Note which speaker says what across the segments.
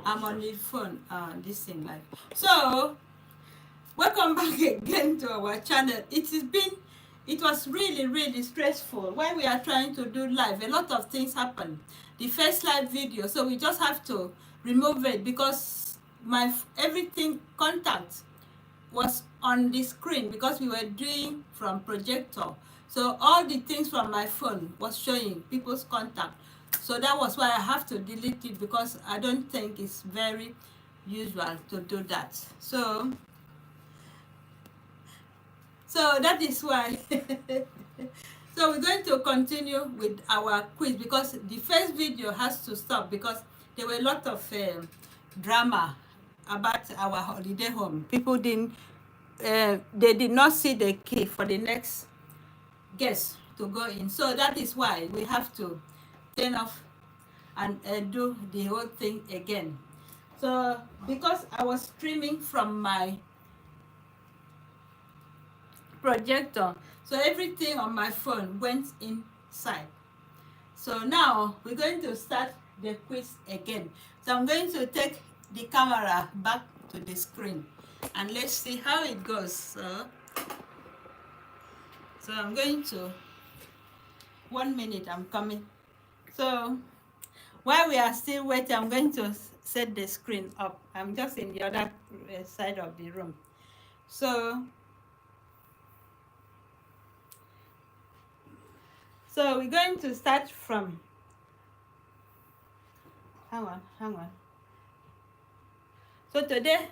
Speaker 1: I'm on the phone, this thing like. So, welcome back again to our channel. It was really stressful when we are trying to do live. A lot of things happen. The first live video, so we just have to remove it because everything contact was on the screen because we were doing from projector. So all the things from my phone was showing people's contact. So that was why I have to delete it because I don't think it's very usual to do that. So that is why. So we're going to continue with our quiz because the first video has to stop because there were a lot of drama about our holiday home. People they did not see the key for the next guest to go in. So that is why we have to turn off and do the whole thing again. So because I was streaming from my projector, so everything on my phone went inside. So now we're going to start the quiz again. So I'm going to take the camera back to the screen and let's see how it goes. So I'm going to, 1 minute, I'm coming. So while we are still waiting, I'm going to set the screen up. I'm just in the other side of the room. So we're going to start from, hang on. So today,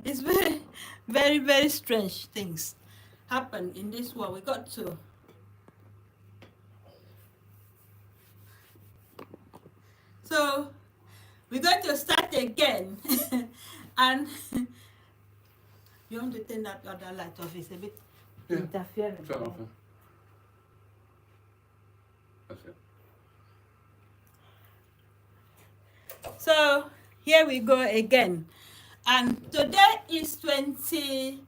Speaker 1: it's very strange things happen in this world. We got to we're going to start again. And you want to turn that other light off? It's a bit interfering.
Speaker 2: Turn off. That's it.
Speaker 1: So here we go again. And today is 27th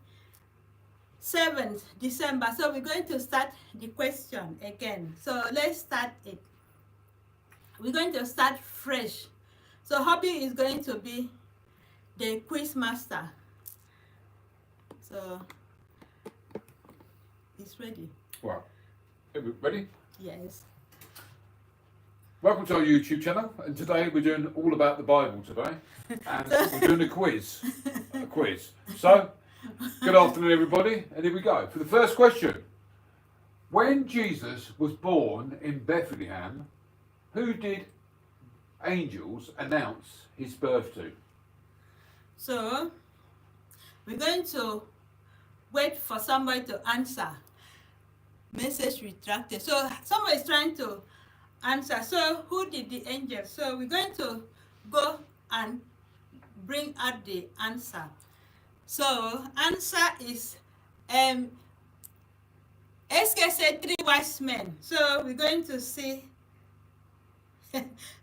Speaker 1: December. So we're going to start the question again. So let's start it. We're going to start fresh. So Hobby is going to be the quiz master. So it's ready.
Speaker 2: Wow. Ready?
Speaker 1: Yes.
Speaker 2: Welcome to our YouTube channel, and today we're doing all about the Bible today, and we're doing a quiz. So, good afternoon everybody, and here we go. For the first question, when Jesus was born in Bethlehem, who did angels announce his birth to?
Speaker 1: So, we're going to wait for somebody to answer. Message retracted. So, somebody is trying to answer. So, who did the angels? So, we're going to go and bring out the answer. So, answer is SK said 3 wise men. So, we're going to see.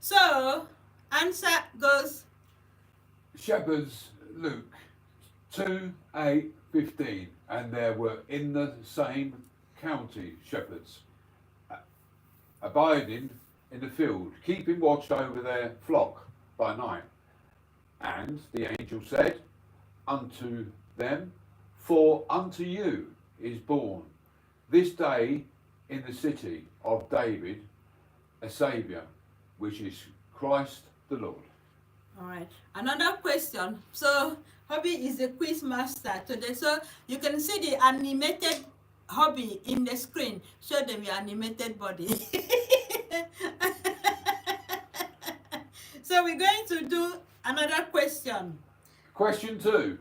Speaker 1: So, answer goes
Speaker 2: Shepherds, Luke 2:8-15, and there were in the same county shepherds, abiding in the field, keeping watch over their flock by night. And the angel said unto them, for unto you is born this day in the city of David a Saviour, which is Christ the Lord.
Speaker 1: All right. Another question. So, Hobby is the quiz master today. So, you can see the animated Hobby in the screen. Show them your animated body. So, we're going to do another question.
Speaker 2: Question 2.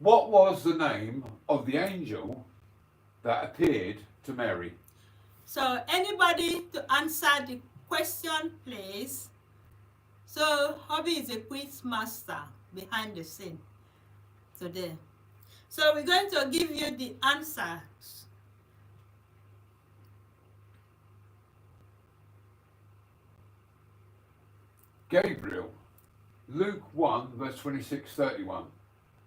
Speaker 2: What was the name of the angel that appeared to Mary?
Speaker 1: So, anybody to answer the question, please. So, Hobby is a quiz master behind the scene today. So, we're going to give you the answers.
Speaker 2: Gabriel, Luke 1 verse 26-31.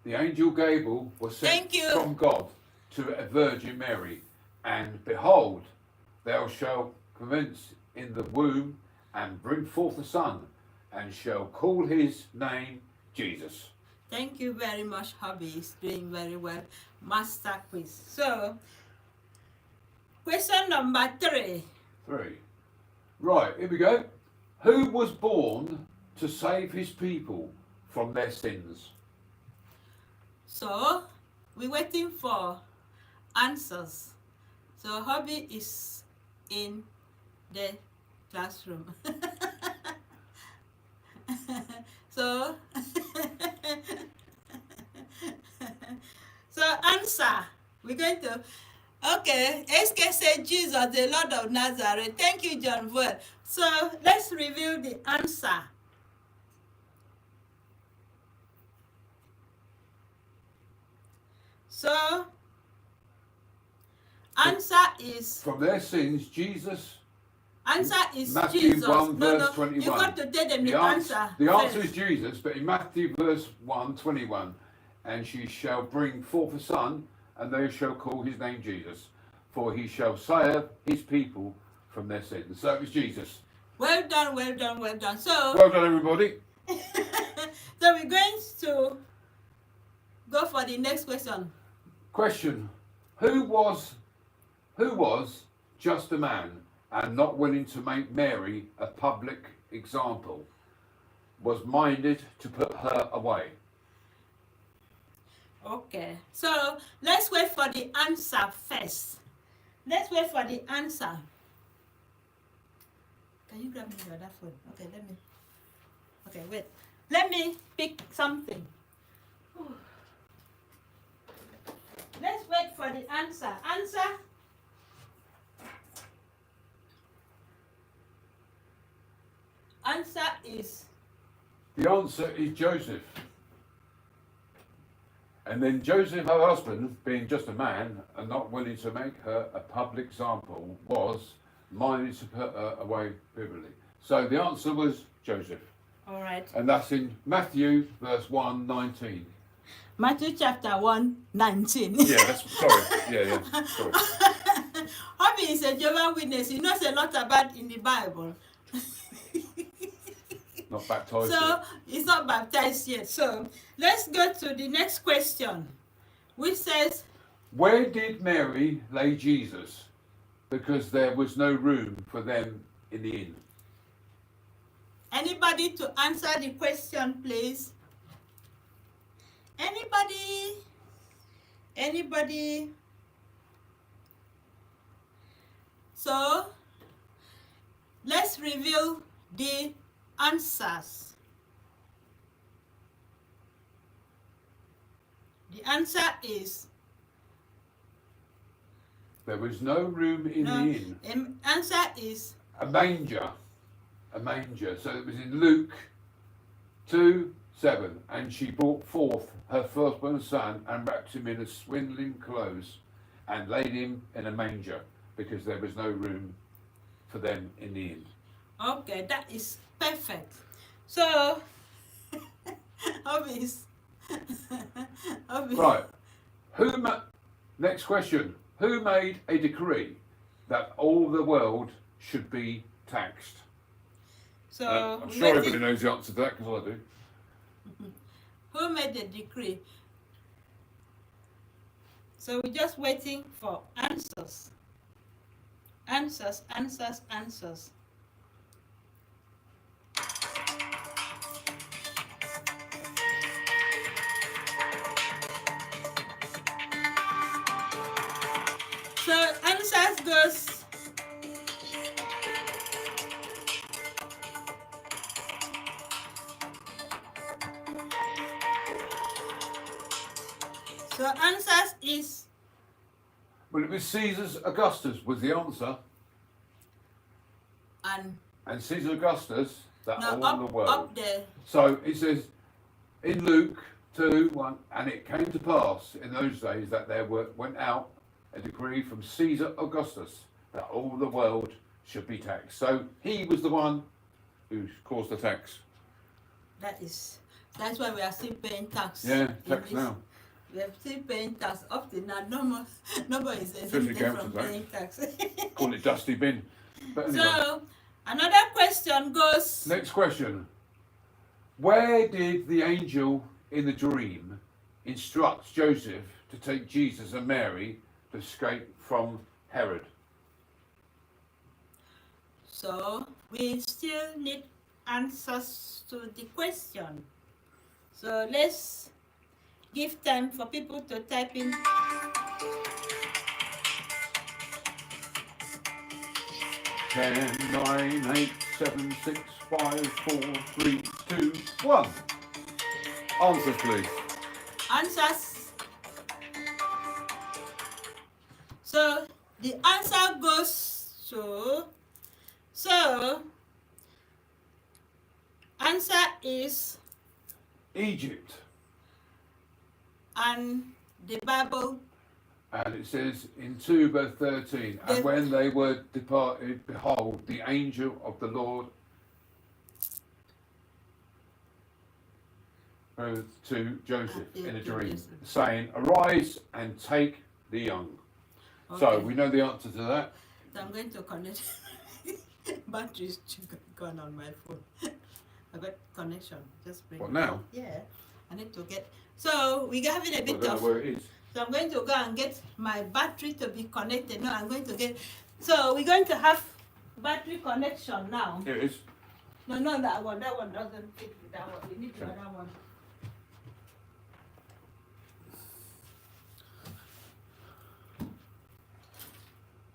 Speaker 2: The angel Gabriel was sent from God to a Virgin Mary, and behold, thou shalt commence in the womb and bring forth a son, and shall call his name Jesus.
Speaker 1: Thank you very much, Hobby. Is doing very well. Master quiz. So, question number 3.
Speaker 2: 3. Right, here we go. Who was born to save his people from their sins?
Speaker 1: So, we're waiting for answers. So, Hobby is in the classroom. So, so answer. We're going to. Okay, SK said Jesus, the Lord of Nazareth. Thank you, John Wood. So let's review the answer. So, answer is.
Speaker 2: From their sins, Jesus.
Speaker 1: Answer is
Speaker 2: Matthew
Speaker 1: Jesus.
Speaker 2: 1 verse
Speaker 1: no,
Speaker 2: 21.
Speaker 1: You got to tell them the answer.
Speaker 2: The answer
Speaker 1: first.
Speaker 2: is Jesus, but in Matthew verse 1, 21, and she shall bring forth a son, and they shall call his name Jesus, for he shall save his people from their sins. So it was Jesus.
Speaker 1: Well done, well done, well done. So,
Speaker 2: Well done, everybody.
Speaker 1: so we're going to go for the next question.
Speaker 2: Question: Who was just a man and not willing to make Mary a public example, was minded to put her away?
Speaker 1: Okay, so let's wait for the answer first. Let's wait for the answer. Can you grab me the other phone? Okay, okay, wait. Let me pick something. Let's wait for the answer. Answer. Answer is.
Speaker 2: The answer is Joseph. And then Joseph, her husband, being just a man and not willing to make her a public example, was minded to put her away privily. So the answer was Joseph.
Speaker 1: All right.
Speaker 2: And that's in Matthew verse 1:19.
Speaker 1: Matthew chapter 1:19.
Speaker 2: Yeah, that's sorry. Yeah, sorry.
Speaker 1: Hobby is a Jehovah's Witness. He knows a lot about in the Bible.
Speaker 2: Not baptized.
Speaker 1: So
Speaker 2: yet.
Speaker 1: he's not baptized yet. So let's go to the next question, which says,
Speaker 2: Where did Mary lay Jesus? Because there was no room for them in the inn.
Speaker 1: anybody to answer the question, please? Anybody? Anybody? So let's review the answers. The answer is
Speaker 2: There was no room in the inn.
Speaker 1: Answer is
Speaker 2: A manger. A manger. So it was in Luke 2:7. And she brought forth her firstborn son and wrapped him in a swaddling clothes and laid him in a manger, because there was no room for them in the inn.
Speaker 1: okay. That is perfect. So, obvious.
Speaker 2: Right. Next question. Who made a decree that all the world should be taxed?
Speaker 1: So
Speaker 2: I'm sure everybody knows the answer to that, because I do.
Speaker 1: Who made the decree? So we're just waiting for answers. Answers, answers, answers. So answers goes. So answers is.
Speaker 2: Well, it was Caesar Augustus was the answer.
Speaker 1: And
Speaker 2: Caesar Augustus, that
Speaker 1: no,
Speaker 2: all the world.
Speaker 1: up there.
Speaker 2: So it says in Luke 2:1, and it came to pass in those days that there went out a decree from Caesar Augustus that all the world should be taxed. So he was the one who caused the tax.
Speaker 1: That's why we are still paying tax.
Speaker 2: Yeah,
Speaker 1: in
Speaker 2: tax
Speaker 1: this.
Speaker 2: now.
Speaker 1: We are still paying tax up to now. Nobody is
Speaker 2: Especially
Speaker 1: exempted
Speaker 2: council
Speaker 1: from
Speaker 2: tax.
Speaker 1: paying tax.
Speaker 2: Call it dusty bin. But anyway,
Speaker 1: So, another question goes.
Speaker 2: next question. Where did the angel in the dream instruct Joseph to take Jesus and Mary to escape from Herod?
Speaker 1: So, we still need answers to the question. So, let's give time for people to type in.
Speaker 2: 10, 9, 8, 7, 6, 5, 4, 3, 2, 1. Answers, please.
Speaker 1: Answers. So, the answer goes to. So, answer is,
Speaker 2: Egypt.
Speaker 1: and the Bible.
Speaker 2: And it says in 2 verse 13, and when they were departed, behold, the angel of the Lord appeared to Joseph in a dream, saying, arise and take the young.
Speaker 1: Okay.
Speaker 2: So we know the answer to that.
Speaker 1: So I'm going to connect. Battery's gone on my phone. I got connection. Just bring.
Speaker 2: What now?
Speaker 1: Yeah, I need to get. So we're having a
Speaker 2: I
Speaker 1: bit
Speaker 2: don't know
Speaker 1: of.
Speaker 2: where it is.
Speaker 1: So I'm going to go and get my battery to be connected. No, I'm going to get. So we're going to have battery connection now.
Speaker 2: Here it is.
Speaker 1: No, not that one. That one doesn't fit with that one. We need the other one.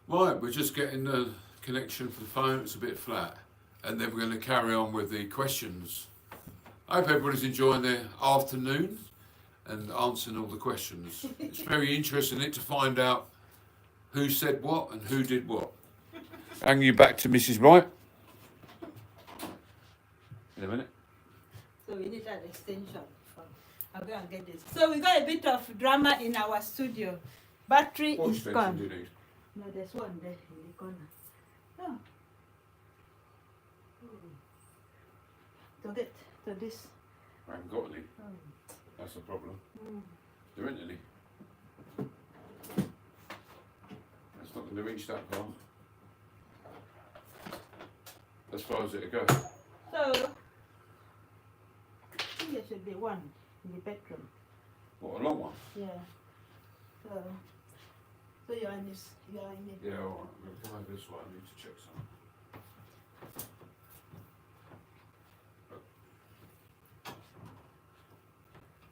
Speaker 2: Right, we're just getting the connection for the phone. It's a bit flat. And then we're going to carry on with the questions. I hope everybody's enjoying their afternoon and answering all the questions. It's very interesting to find out who said what and who did what. Hang you back to Mrs. Wright in a minute.
Speaker 1: So we need that extension. I'll go and get this. So we got a bit of drama in our studio. Battery
Speaker 2: What
Speaker 1: is
Speaker 2: extension
Speaker 1: gone.
Speaker 2: do you need?
Speaker 1: No, there's one there in the corner. No. To get to this.
Speaker 2: I haven't got any.
Speaker 1: Oh.
Speaker 2: That's the problem.
Speaker 1: Mm.
Speaker 2: There isn't any. That's not going to reach that far. As far as it'll go.
Speaker 1: So, I think there should be one in the bedroom.
Speaker 2: What, a long one?
Speaker 1: Yeah. So you're in this. You're in it.
Speaker 2: Yeah, alright. I'm going to come over this way. I need to check something.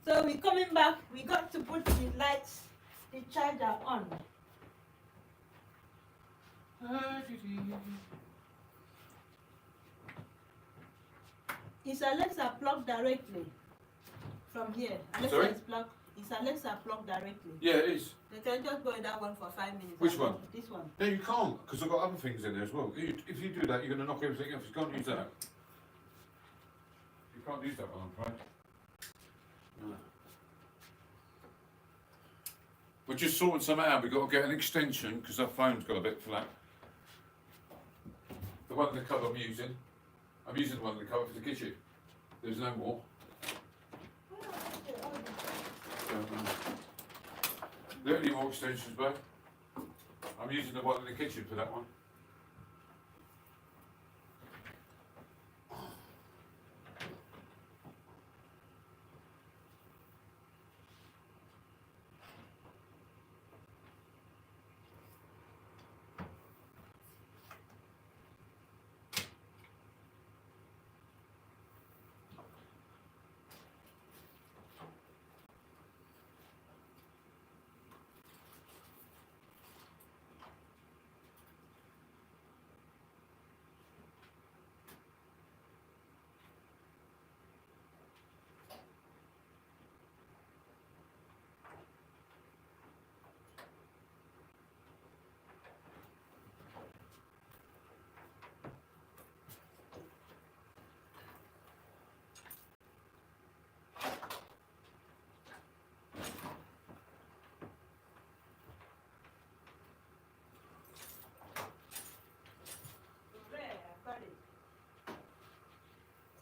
Speaker 1: So we're coming back. We got to put the lights, the charger on. Is Alexa plugged directly from here? Alexa
Speaker 2: Sorry?
Speaker 1: is plugged. Is Alexa plugged directly?
Speaker 2: Yeah, it is.
Speaker 1: They can just go in that one for 5 minutes.
Speaker 2: Which one?
Speaker 1: This one.
Speaker 2: No, you can't, because I've got other things in there as well. If you do that, you're going to knock everything else. You can't use that. You can't use that one, I'm afraid. No. We're just sorting something out. We've got to get an extension, because our phone's got a bit flat. The one in the cupboard I'm using the one in the cupboard for the kitchen. There's no more. There are any more extensions, babe? I'm using the one in the kitchen for that one.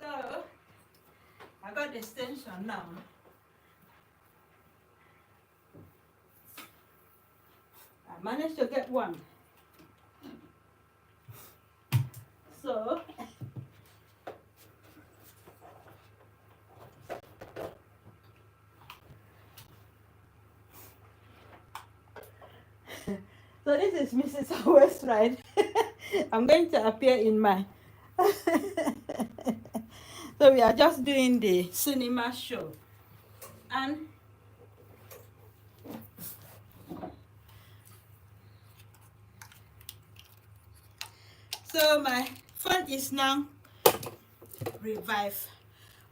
Speaker 1: So I got the extension now. managed to get one. So, so this is Mrs. West, right? I'm going to appear in my. So we are just doing the cinema show, and so my phone is now revived.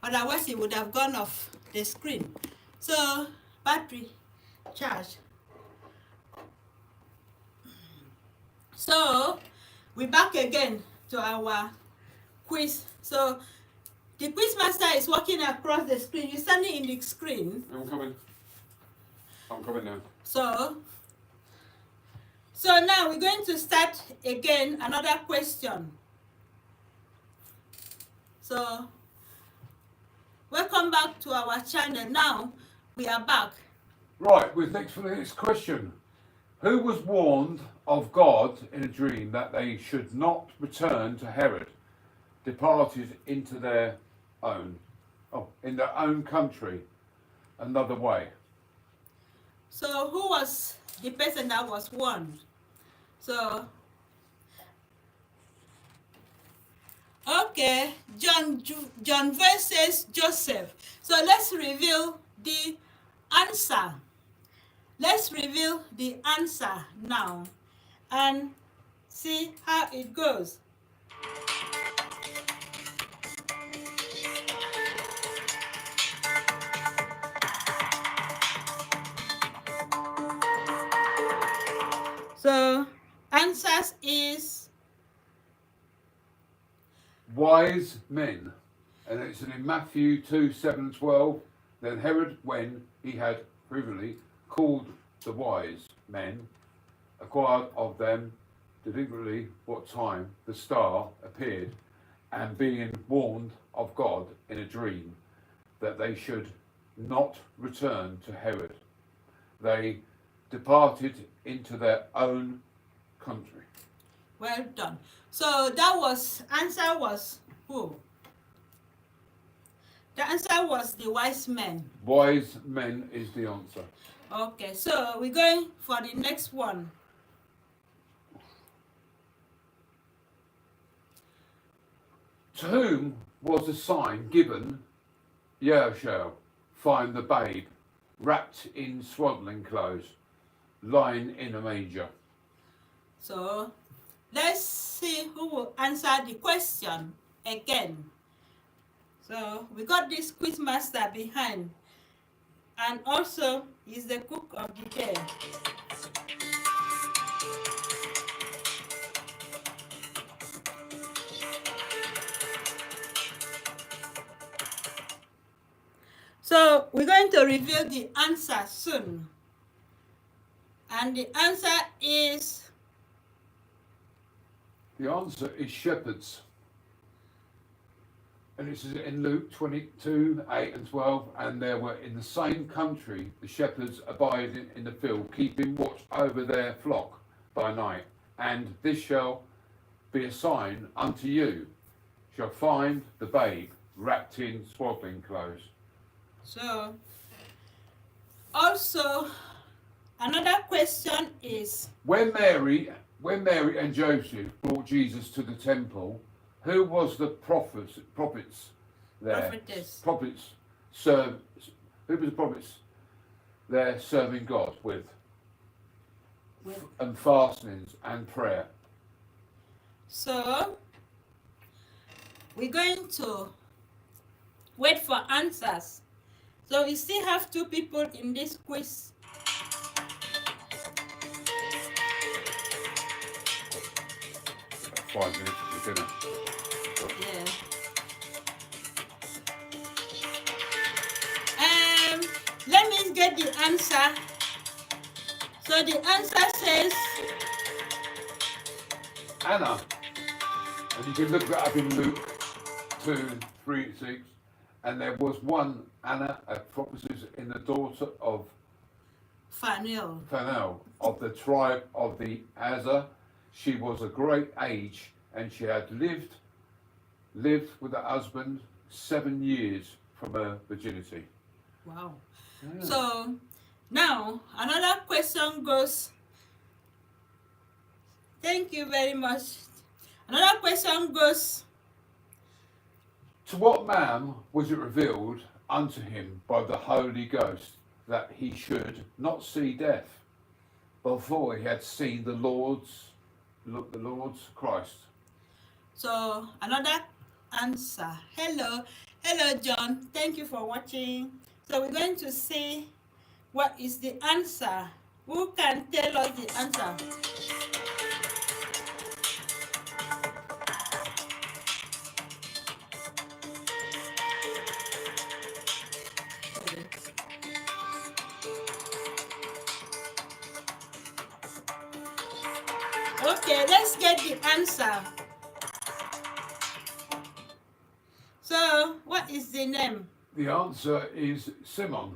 Speaker 1: Otherwise, it would have gone off the screen. So battery charge. So we're back again to our quiz. So the quiz master is walking across the screen. You're standing in the screen.
Speaker 2: I'm coming. I'm coming now.
Speaker 1: So now we're going to start again another question. So welcome back to our channel. Now we are back.
Speaker 2: Right, we're next for the next question. Who was warned of God in a dream that they should not return to Herod, departed into their own, in their own country, another way?
Speaker 1: So who was the person that was warned? So okay, John versus Joseph. So let's reveal the answer. Let's reveal the answer now and see how it goes. So answers is
Speaker 2: Wise men. And it's in Matthew 2, 7, 12. Then Herod, when he had previously called the wise men, acquired of them deliberately what time the star appeared, and being warned of God in a dream that they should not return to Herod, they departed into their own country.
Speaker 1: well done. So that was answer was who? The answer was the wise men.
Speaker 2: Wise men is the answer.
Speaker 1: Okay, so we're going for the next one.
Speaker 2: To whom was the sign given? Ye shall find the babe wrapped in swaddling clothes, lying in a manger.
Speaker 1: So let's see who will answer the question again. So we got this quiz master behind, and also he's the cook of the day. So we're going to reveal the answer soon. And the answer is
Speaker 2: shepherds. And this is in Luke 22, 8 and 12. And there were in the same country the shepherds abiding in the field, keeping watch over their flock by night. And this shall be a sign unto you, shall find the babe wrapped in swaddling clothes.
Speaker 1: so. Also, another question is
Speaker 2: When Mary and Joseph brought Jesus to the temple, who was the prophets there?
Speaker 1: prophetess.
Speaker 2: Who was the prophets there serving God with? And fastings and prayer.
Speaker 1: So we're going to wait for answers. So we still have two people in this quiz.
Speaker 2: 5 minutes for dinner.
Speaker 1: Yeah. Let me get the answer. So the answer says
Speaker 2: Anna. And you can look that up in Luke 2, 3, 6. And there was one Anna, a prophetess, in the daughter of Phanuel of the tribe of the Azer. She was a great age, and she had lived with her husband 7 years from her virginity.
Speaker 1: Wow.
Speaker 2: Yeah.
Speaker 1: So now another question goes. Thank you very much. Another question goes.
Speaker 2: To what man was it revealed unto him by the Holy Ghost that he should not see death before he had seen the Lord's Christ?
Speaker 1: So another answer. Hello John. Thank you for watching. So we're going to see what is the answer. Who can tell us the answer? Okay, let's get the answer. So, what is the name?
Speaker 2: The answer is Simon.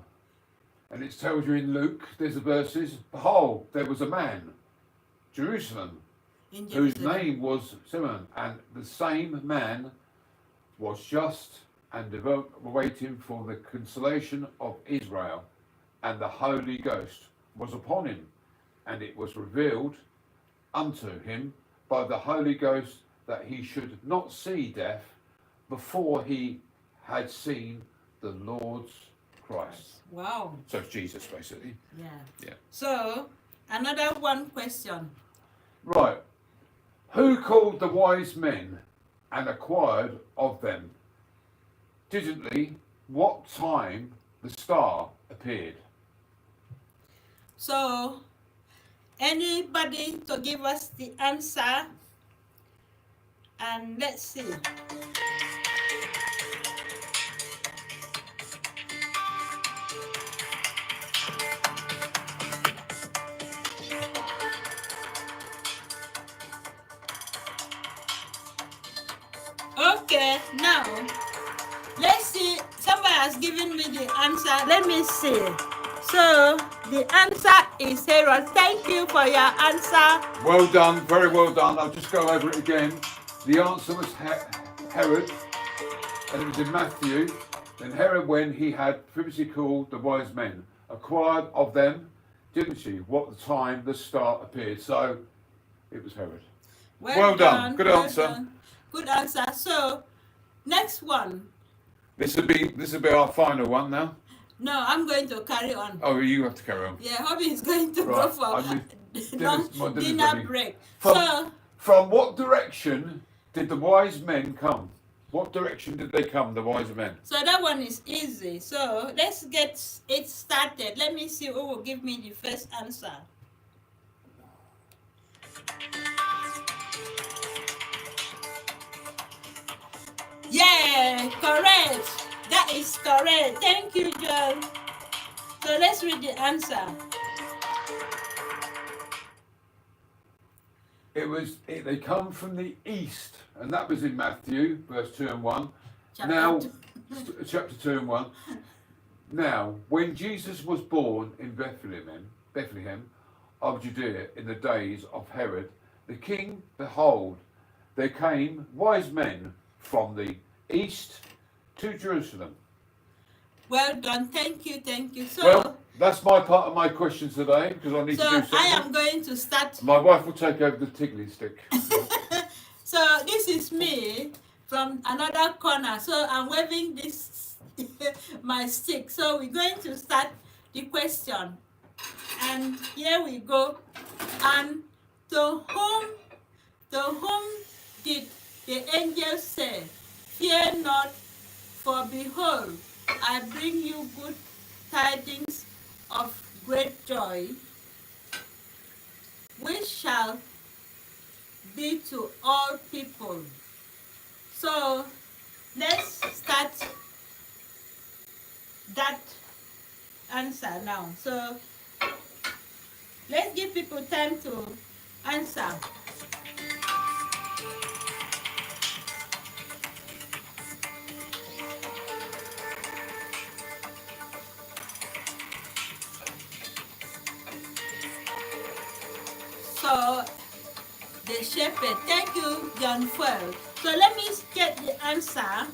Speaker 2: And it tells you in Luke, there's the verses, behold, there was a man, Jerusalem, whose name was Simon, and the same man was just and waiting for the consolation of Israel, and the Holy Ghost was upon him, and it was revealed unto him by the Holy Ghost that he should not see death before he had seen the Lord's Christ.
Speaker 1: Wow.
Speaker 2: So it's Jesus, basically.
Speaker 1: Yeah. So, another one question.
Speaker 2: Right. Who called the wise men and acquired of them? Diligently, what time the star appeared?
Speaker 1: So, anybody to give us the answer? And let's see. Okay, now let's see. Somebody has given me the answer. Let me see. So the answer is Herod. Thank you for your answer.
Speaker 2: Well done, very well done. I'll just go over it again. The answer was Herod, and it was in Matthew. Then Herod, when he had previously called the wise men, acquired of them, didn't she, what the time the star appeared. So it was Herod. Well done. Good answer.
Speaker 1: Done. Good answer. So next one.
Speaker 2: This will be our final one now.
Speaker 1: No, I'm going to carry on.
Speaker 2: Oh, you have to carry on.
Speaker 1: Yeah, Hobby is going to go for dinner break.
Speaker 2: From what direction did the wise men come? What direction did they come, the wise men?
Speaker 1: So that one is easy. So let's get it started. Let me see who will give me the first answer. Yeah, correct. That is correct. Thank you, John. So let's read the answer.
Speaker 2: They come from the east, and that was in Matthew, verse 2 and 1. Chapter 2 and 1. Now, when Jesus was born in Bethlehem of Judea in the days of Herod the king, behold, there came wise men from the east to Jerusalem.
Speaker 1: Well done. Thank you. So,
Speaker 2: well, that's my part of my questions today, because I need to do something.
Speaker 1: So I am going to start.
Speaker 2: My wife will take over the tickling stick.
Speaker 1: So this is me from another corner. So I'm waving this my stick. So we're going to start the question. And here we go. And to whom did the angel say, "Fear not, for behold, I bring you good tidings of great joy, which shall be to all people." So let's start that answer now. So let's give people time to answer. So the shepherd. Thank you, John Fuel. So let me get the answer.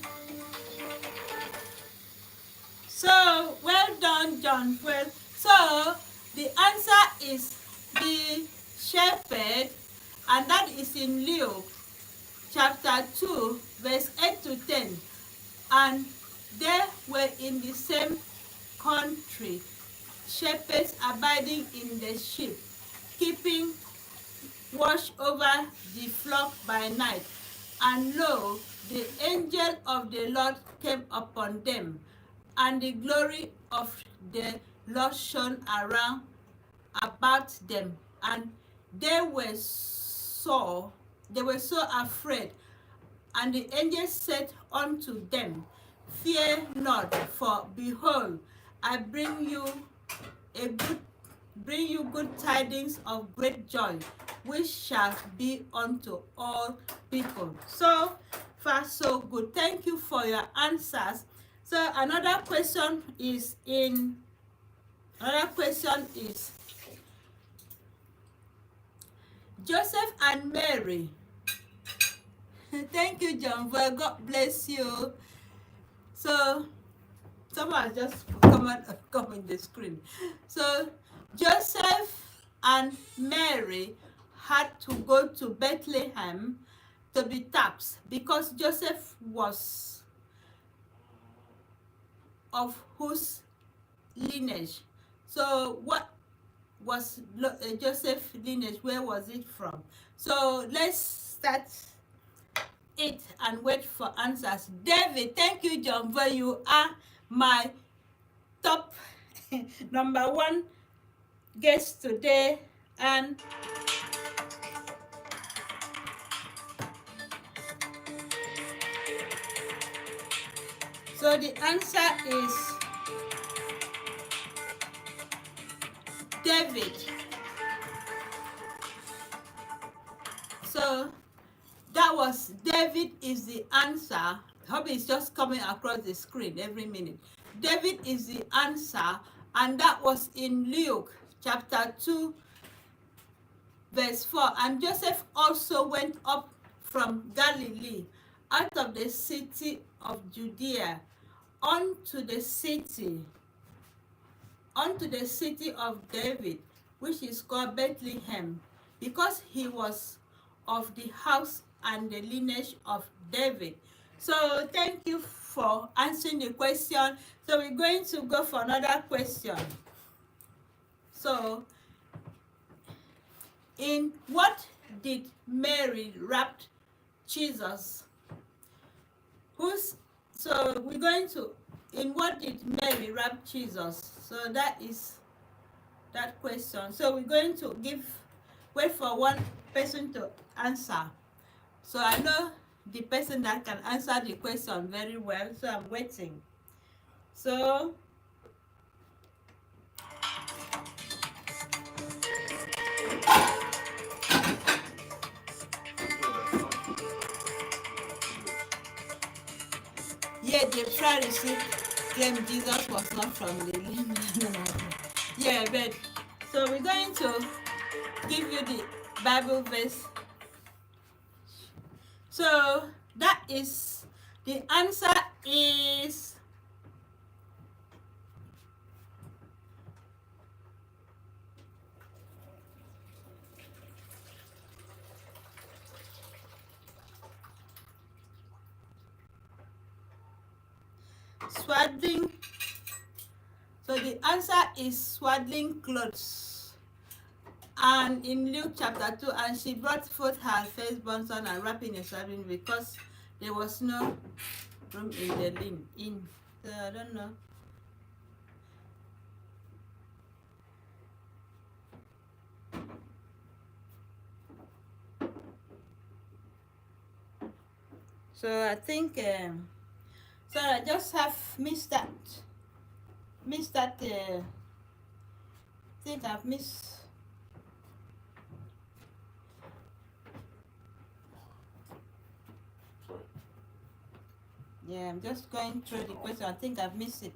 Speaker 1: So well done, John Fuel. So the answer is the shepherd, and that is in Luke chapter 2, verse 8 to 10. And they were in the same country, shepherds abiding in the sheep, keeping watch over the flock by night. And lo, the angel of the Lord came upon them, and the glory of the Lord shone around about them, and they were so afraid. And the angel said unto them, Fear not, for behold, I bring you good tidings of great joy, which shall be unto all people. So far, so good. Thank you for your answers. So another question is Joseph and Mary. Thank you, John. Well, God bless you. So someone just come on the screen. So Joseph and Mary had to go to Bethlehem to be taxed because Joseph was of whose lineage. So what was Joseph's lineage? Where was it from? So let's start it and wait for answers. David, thank you, John, but you are my top number one guest today. And so the answer is David. So that was David is the answer. I hope it's just coming across the screen every minute. David is the answer, and that was in Luke chapter 2, verse 4. And Joseph also went up from Galilee, out of the city of Judea, unto the city of David, which is called Bethlehem, because he was of the house and the lineage of David. So thank you for answering the question. So we're going to go for another question. So in what did Mary wrap Jesus? So we're going to, in what did Mary wrap Jesus? So that is that question. So we're going to wait for one person to answer. So I know the person that can answer the question very well, so I'm waiting. So yeah, the Pharisees claimed Jesus was not from the lineage. Yeah, but so we're going to give you the Bible verse. So that is, the answer is swaddling. So the answer is swaddling clothes. And in Luke chapter 2, and she brought forth her firstborn son and wrapped in a swaddling, because there was no room in the inn. So I don't know. So I think so I just have missed that. I think I've missed. Yeah, I'm just going through the question. I think I've missed it.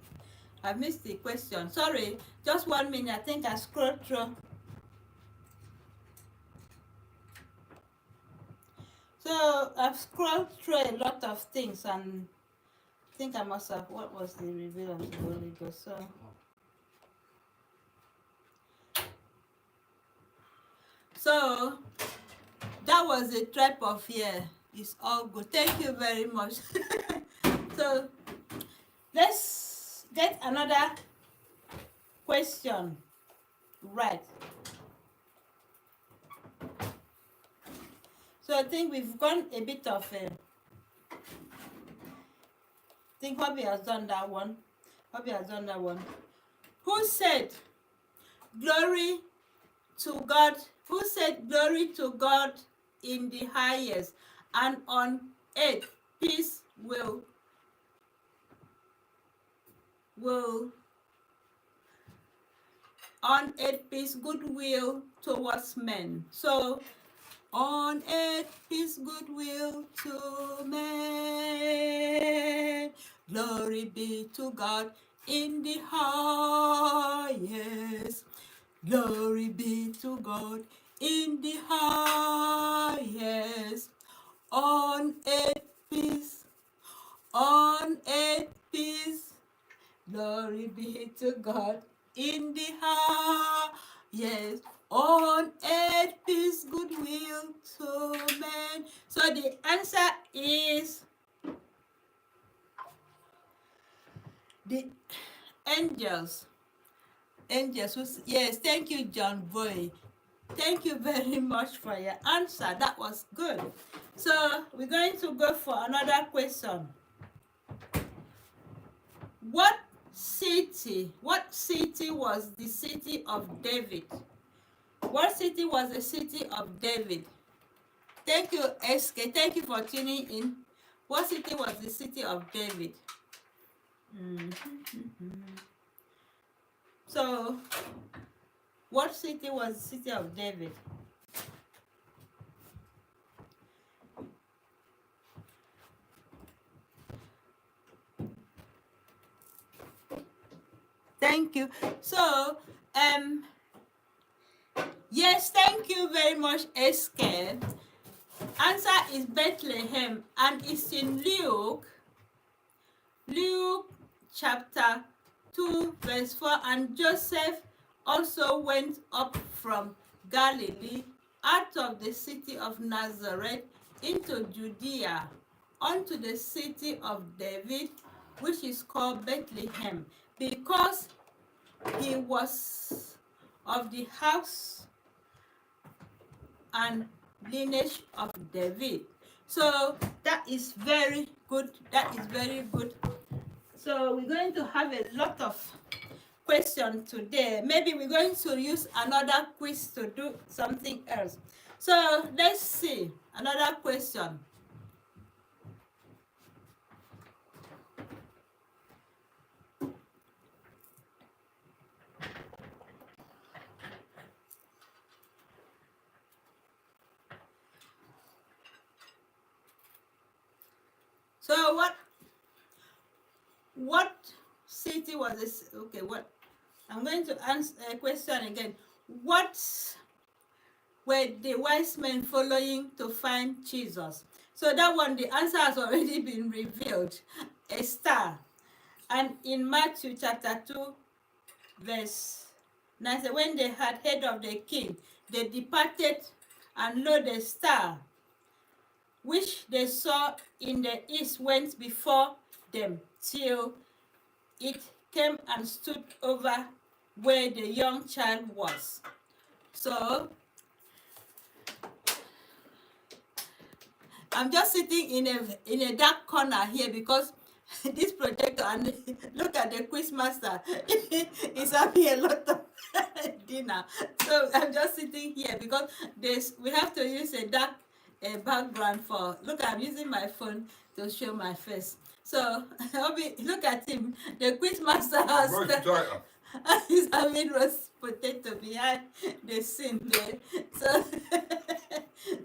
Speaker 1: I've missed the question. Sorry, just 1 minute. I think I scrolled through. So I've scrolled through a lot of things and I think I must have, what was the reveal of the Holy Ghost? So that was a type of year. It's all good. Thank you very much. So let's get another question right. So I think we've gone a bit of a, I think Hobby has done that one. Hobby has done that one. Who said glory to God? Who said glory to God in the highest, and on earth peace will on earth peace goodwill towards men. So on earth peace goodwill to men. Glory be to God in the highest. Glory be to God in the highest. On earth peace. On earth peace. Glory be to God in the highest. On earth peace, goodwill to men. So the answer is the angels. Angels. Yes, thank you, John Boy. Thank you very much for your answer. That was good. So we're going to go for another question. What city was the city of David? What city was the city of David? Thank you, SK. Thank you for tuning in. What city was the city of David? So, what city was the city of David? Thank you. So, yes, thank you very much, SK. Answer is Bethlehem, and it's in Luke chapter 2 verse 4. And Joseph also went up from Galilee out of the city of Nazareth into Judea unto the city of David, which is called Bethlehem, because he was of the house and lineage of David. So that is very good. That is very good. So we're going to have a lot of questions today. Maybe we're going to use another quiz to do something else. So let's see another question. So what city was this? Okay, what? I'm going to answer a question again. What were the wise men following to find Jesus? So that one, the answer has already been revealed. A star. And in Matthew chapter 2, verse 9, when they had heard of the king, they departed, and lo, the star which they saw in the east went before them till it came and stood over where the young child was. So I'm just sitting in a dark corner here because this projector, and look at the quiz master. He's having a lot of dinner. So I'm just sitting here because we have to use a dark background for, look, I'm using my phone to show my face. So look at him. The quiz master has he's having roast potato behind the scene there. So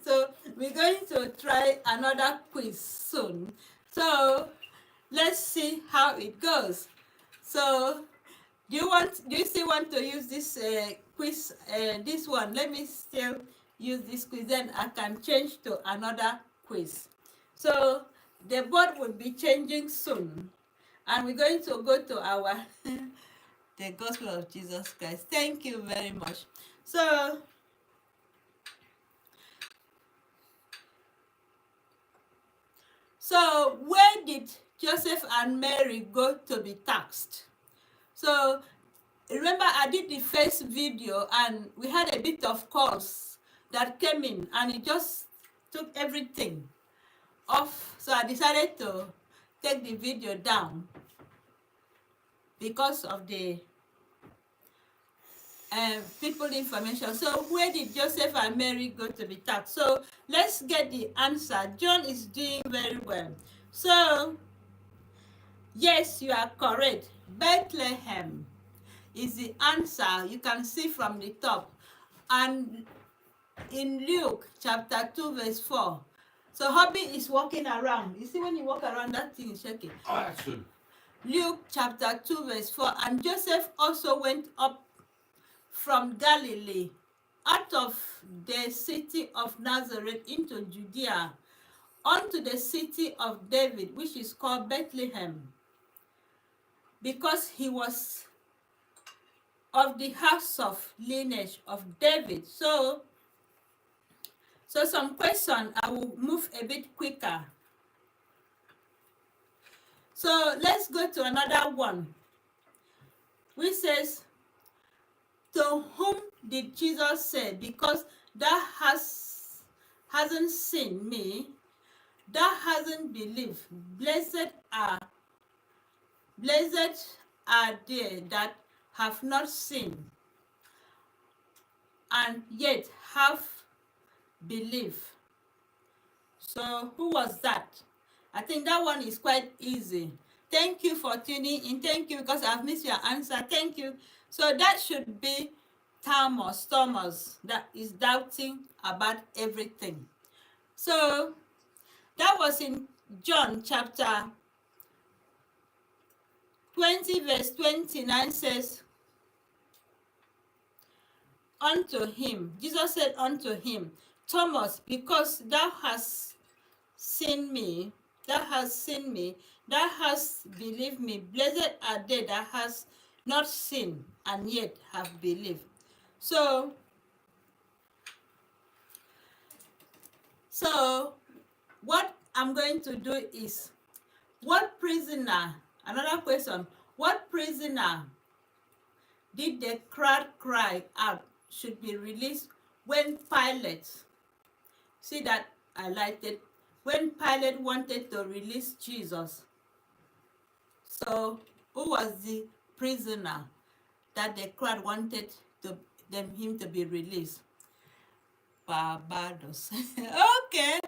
Speaker 1: so we're going to try another quiz soon. So let's see how it goes. So do you still want to use this quiz, this one? Let me still use this quiz, then I can change to another quiz. So the board will be changing soon, and we're going to go to our the Gospel of Jesus Christ. Thank you very much. So where did Joseph and Mary go to be taxed? So remember, I did the first video and we had a bit of calls that came in and it just took everything off. So I decided to take the video down because of the people information. So where did Joseph and Mary go to be taxed? So let's get the answer. John is doing very well. So yes, you are correct. Bethlehem is the answer. You can see from the top. And in Luke chapter 2 verse 4. So Hobby is walking around. You see when you walk around, that thing is shaking. Luke chapter 2 verse 4. And Joseph also went up from Galilee, out of the city of Nazareth into Judea, unto the city of David, which is called Bethlehem, because he was of the house of lineage of David. So some question, I will move a bit quicker. So let's go to another one, which says, to whom did Jesus say, because thou hasn't seen me, thou hasn't believed. Blessed are they that have not seen and yet have believed. So who was that? I think that one is quite easy. Thank you for tuning in. Thank you, because I've missed your answer. Thank you. So that should be Thomas, that is doubting about everything. So that was in John chapter 20 verse 29 says, unto him, Jesus said unto him, Thomas, because thou hast seen me, thou hast believed me. Blessed are they that has not seen and yet have believed. So what I'm going to do is, what prisoner, another question, what prisoner did the crowd cry out should be released when Pilate, see that highlighted, when Pilate wanted to release Jesus? So who was the prisoner that the crowd wanted him to be released? Barbados. Okay,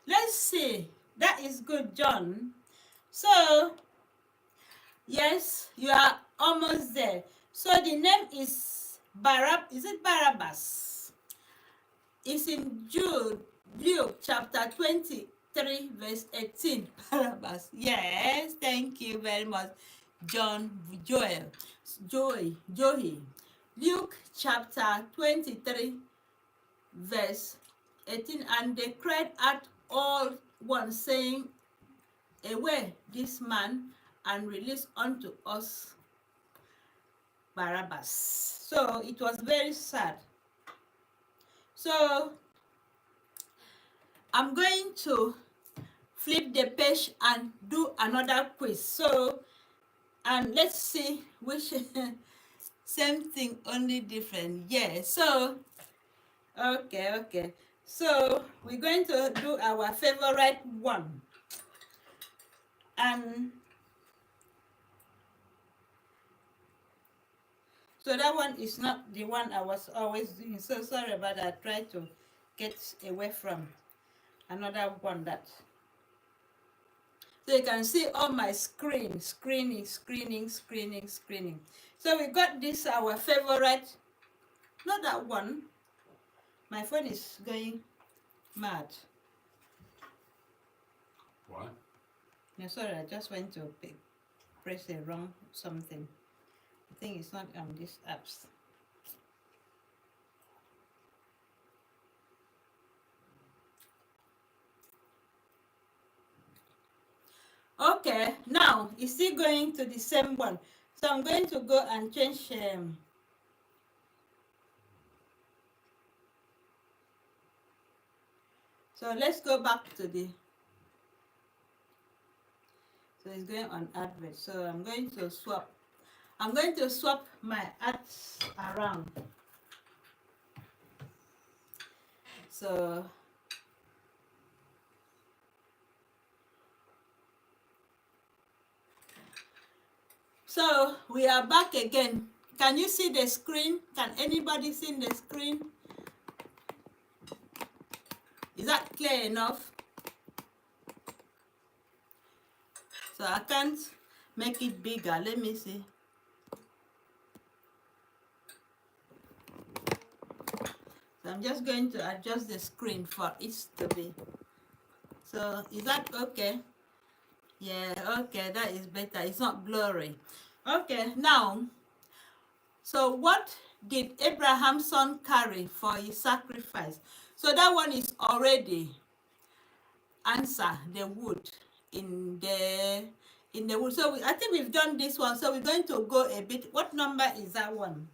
Speaker 1: let's see. That is good, John. So yes, you are almost there. So the name is is it Barabbas? It's in Luke chapter 23 verse 18. Barabbas. Yes, thank you very much, Joey. Luke chapter 23 verse 18. And they cried out all one, saying, away this man, and release unto us Barabbas. So it was very sad. So I'm going to flip the page and do another quiz. So, and let's see which same thing, only different. Yeah, so okay. So we're going to do our favorite one. And so that one is not the one I was always doing. So sorry about that. I tried to get away from another one that. So you can see on my screening. So we got this, our favorite, not that one. My phone is going mad.
Speaker 2: Why?
Speaker 1: No, sorry, I just went to press the wrong something. I think it's not on these apps. Okay, now it's still going to the same one. So I'm going to go and change. So let's go back to the. So it's going on advert. So I'm going to swap. I'm going to swap my ads around. So we are back again. Can you see the screen? Can anybody see the screen? Is that clear enough? So I can't make it bigger. Let me see. So I'm just going to adjust the screen for it to be. So is that okay? Yeah, okay, that is better. It's not blurry. Okay, now, so what did Abraham's son carry for his sacrifice? So that one is already answer, the wood in the wood. So I think we've done this one. So we're going to go a bit. What number is that one?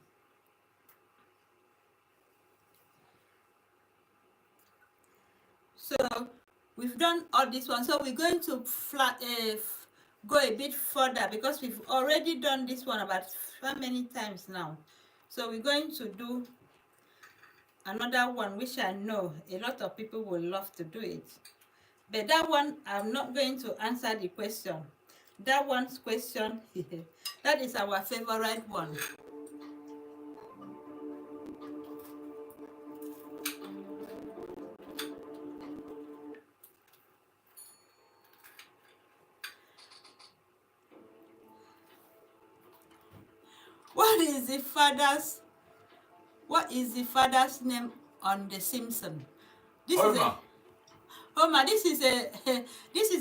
Speaker 1: So we've done all this one. So we're going to go a bit further because we've already done this one about how many times now. So we're going to do another one, which I know a lot of people will love to do it. But that one, I'm not going to answer the question. That one's question, that is our favorite one. What is the father's name on The Simpsons?
Speaker 2: Homer.
Speaker 1: Homer, this is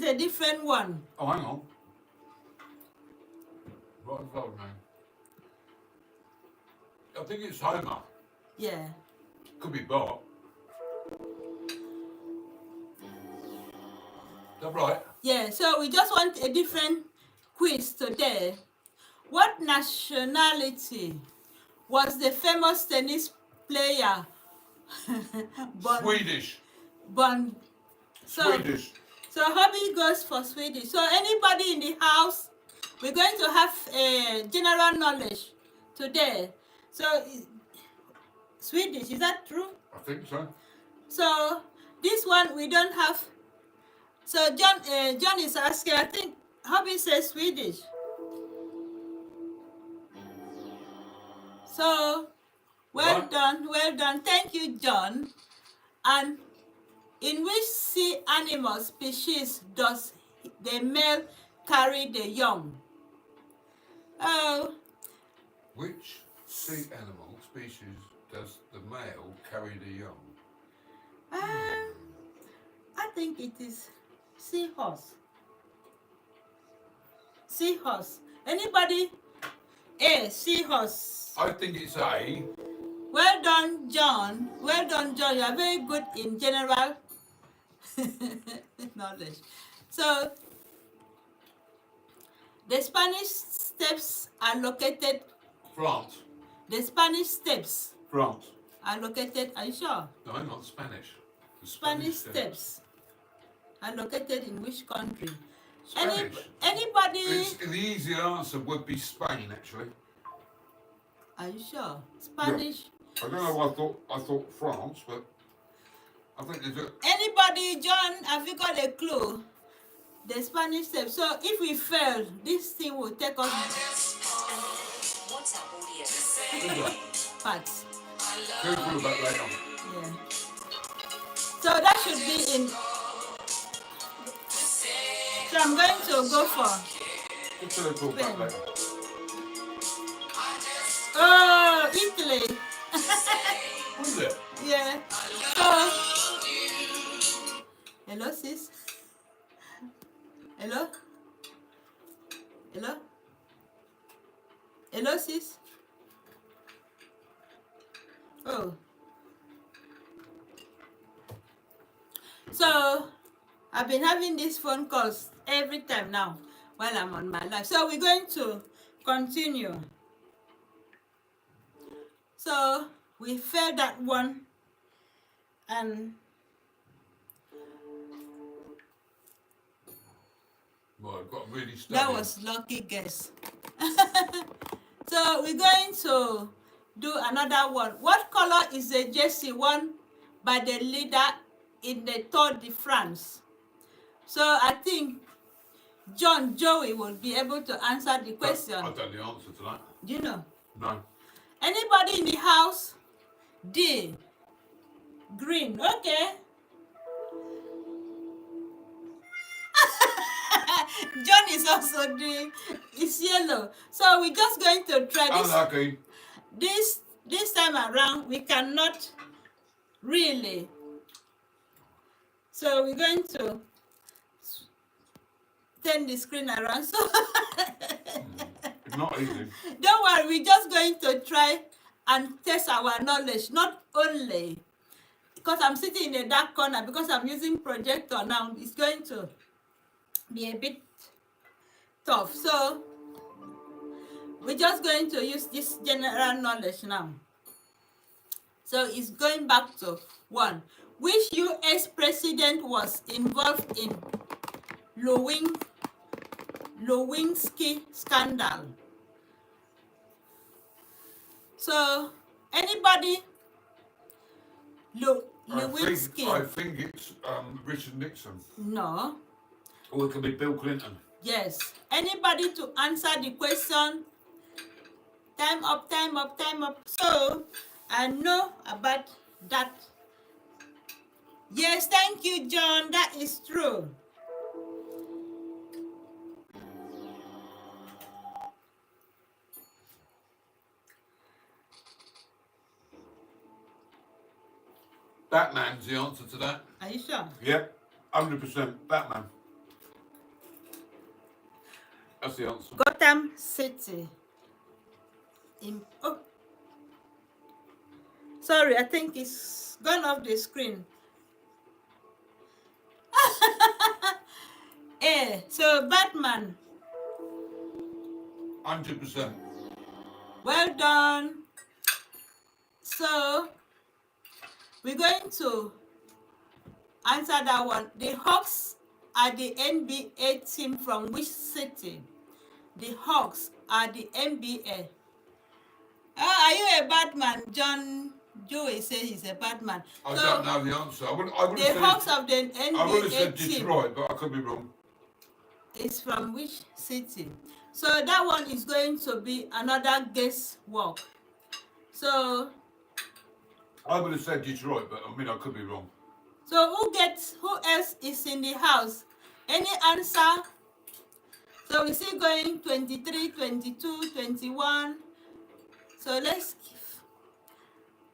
Speaker 1: a different one.
Speaker 2: Oh, hang on. What is that name? I think it's Homer.
Speaker 1: Yeah.
Speaker 2: Could be Bart. Is that right?
Speaker 1: Yeah, so we just want a different quiz today. What nationality was the famous tennis player
Speaker 2: Swedish.
Speaker 1: Swedish. So hobby goes for Swedish. So anybody in the house, we're going to have a general knowledge today. So Swedish, is that true?
Speaker 2: I think so.
Speaker 1: So this one we don't have. So John is asking, I think hobby says Swedish. So well done. Thank you, John. And in which sea animal species does the male carry the young? Oh.
Speaker 2: Which sea animal species does the male carry the young?
Speaker 1: I think it is seahorse. Seahorse. Anybody? A, seahorse.
Speaker 2: I think it's A.
Speaker 1: Well done, John. Well done, John. You are very good in general knowledge. So, the Spanish steps are located.
Speaker 2: France.
Speaker 1: The Spanish steps
Speaker 2: France.
Speaker 1: are located. Are you sure?
Speaker 2: No, I'm not Spanish. The
Speaker 1: Spanish steps are located in which country?
Speaker 2: Spanish.
Speaker 1: Anybody?
Speaker 2: The easy answer would be Spain, actually.
Speaker 1: Are you sure? Spanish.
Speaker 2: Yeah. I don't know why I thought France, but I think there's a...
Speaker 1: Anybody, John, have you got a clue? The Spanish steps. So if we fail, this thing will take us parts.
Speaker 2: Careful about later.
Speaker 1: Yeah. So that should be in. So I'm going to go for.
Speaker 2: Just careful about later.
Speaker 1: Oh, Italy.
Speaker 2: Was it?
Speaker 1: Yeah. So. Hello, sis. Hello. Hello. Hello, sis. Oh. So, I've been having these phone calls every time now. while I'm on my live. So we're going to continue. So we failed that one, and
Speaker 2: Well, I've got really study.
Speaker 1: that was lucky guess. So we're going to do another one. What color is the jersey worn by the leader in the Tour de France? So I think Joey will be able to answer the question.
Speaker 2: I don't know the answer to that.
Speaker 1: Do you know?
Speaker 2: No.
Speaker 1: Anybody in the house? D. Green. Okay. John is also doing. It's yellow. So we're just going to try this.
Speaker 2: Unlucky.
Speaker 1: This time around, we cannot really. So we're going to turn the screen around. So
Speaker 2: It's not easy.
Speaker 1: don't worry, we're just going to try and test our knowledge. Not only because I'm sitting in the dark corner, because I'm using projector now, it's going to be a bit tough. So we're just going to use this general knowledge now. So it's going back to 1. Which US president was involved in Lewinsky scandal? So anybody? Lewinsky?
Speaker 2: I think it's Richard Nixon.
Speaker 1: No.
Speaker 2: Or it could be Bill Clinton.
Speaker 1: Yes. Anybody to answer the question? Time up, time up, time up. So I know about that. Yes, thank you, John. That is true.
Speaker 2: Batman's the answer to that.
Speaker 1: Are you sure?
Speaker 2: Yep. 100% Batman. That's the answer.
Speaker 1: Gotham City. Oh. Sorry, I think it's gone off the screen. So Batman.
Speaker 2: 100%.
Speaker 1: Well done. So we're going to answer that one. The Hawks are the NBA team from which city? The Hawks are the NBA. Are you a Batman? Joey says he's a Batman.
Speaker 2: I don't know the answer. I would
Speaker 1: the
Speaker 2: have
Speaker 1: Hawks
Speaker 2: said,
Speaker 1: of the NBA
Speaker 2: I would have said
Speaker 1: team
Speaker 2: Detroit, but I could be wrong.
Speaker 1: is from which city? So that one is going to be another guesswork. So
Speaker 2: I would have said Detroit, but I mean, I could be wrong.
Speaker 1: So who else is in the house? Any answer? So we see going 23, 22, 21. So let's give.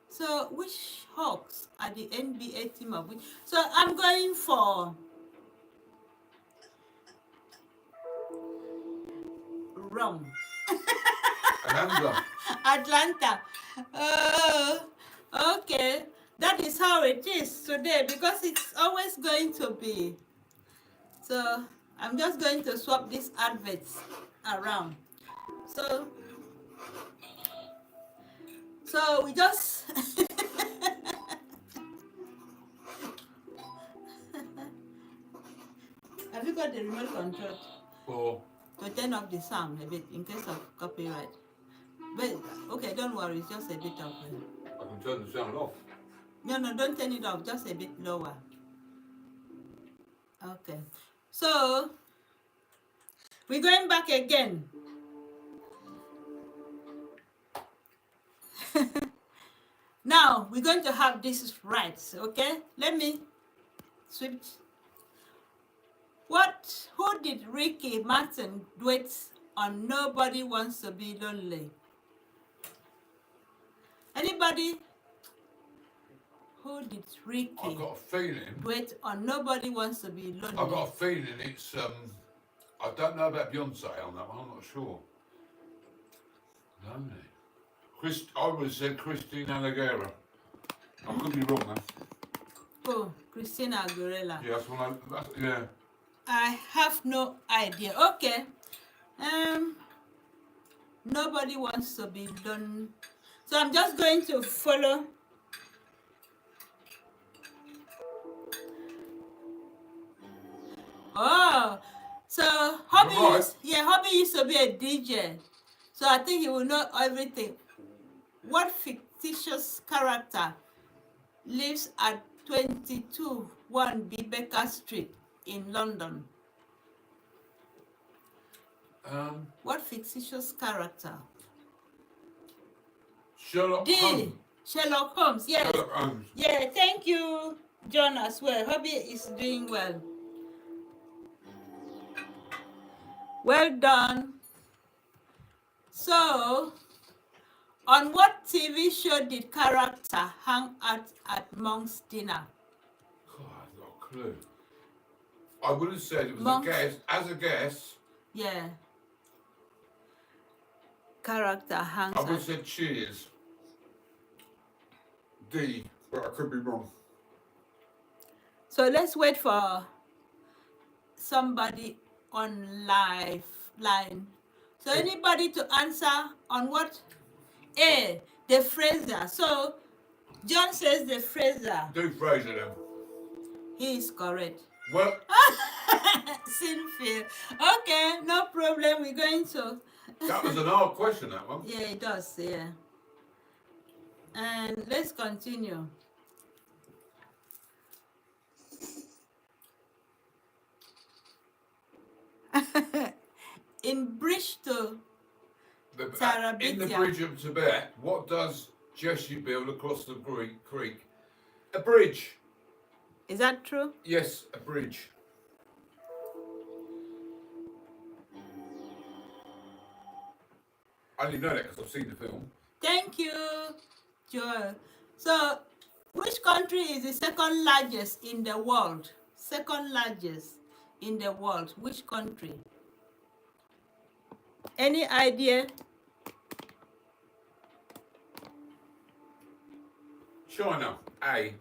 Speaker 1: So which Hawks are the NBA team of which? So I'm going for wrong. Atlanta. Okay. That is how it is today because it's always going to be. So I'm just going to swap these adverts around. So we just have you got the remote control?
Speaker 2: Or
Speaker 1: To turn off the sound a bit in case of copyright. But okay, don't worry, it's just a bit of
Speaker 2: I can turn the sound off.
Speaker 1: No, don't turn it off, just a bit lower. Okay. So we're going back again. Now we're going to have this right, okay? Let me switch. Who did Ricky Martin duet on Nobody Wants to Be Lonely? Anybody? Who did Ricky
Speaker 2: I've got a feeling.
Speaker 1: duet on Nobody Wants to Be Lonely?
Speaker 2: I've got a feeling it's I don't know about Beyonce on that one. I'm not sure. Lonely. I would have said Christina Aguilera. I could be wrong though.
Speaker 1: Oh, Christina Aguilera.
Speaker 2: Yeah, yeah.
Speaker 1: I have no idea. Okay. Nobody wants to be done. So I'm just going to follow. Oh, so Hobby
Speaker 2: Right.
Speaker 1: Hobby used to be a DJ. So I think he will know everything. What fictitious character lives at 22 1B Baker Street in London? What fictitious character?
Speaker 2: Sherlock Holmes.
Speaker 1: Sherlock Holmes. Yes.
Speaker 2: Sherlock Holmes.
Speaker 1: Yeah, thank you, John, as well. Hobby is doing well. Well done. So, on what TV show did character hang out at Monk's dinner?
Speaker 2: God, I've got a clue. I would have said it was
Speaker 1: Monk.
Speaker 2: a guess. As a guess,
Speaker 1: Yeah. Character hangs
Speaker 2: I would have
Speaker 1: out.
Speaker 2: said Cheers. D, but I could be wrong.
Speaker 1: So let's wait for somebody on live line. So anybody to answer on what? A, the Fraser. So John says the Fraser.
Speaker 2: Do Fraser then.
Speaker 1: He is correct.
Speaker 2: Well,
Speaker 1: Sinfield. Okay, no problem. We're going to.
Speaker 2: that was an hard question, that one.
Speaker 1: Yeah, it does. Yeah. And let's continue. In bridge to
Speaker 2: In the
Speaker 1: Tarabitia.
Speaker 2: bridge of Tibet, what does Jesse build across the creek? A bridge.
Speaker 1: Is that true?
Speaker 2: Yes, a bridge. I only know that because I've seen the film.
Speaker 1: Thank you, Joel. So, which country is the second largest in the world? Second largest in the world. Which country? Any idea?
Speaker 2: China. A.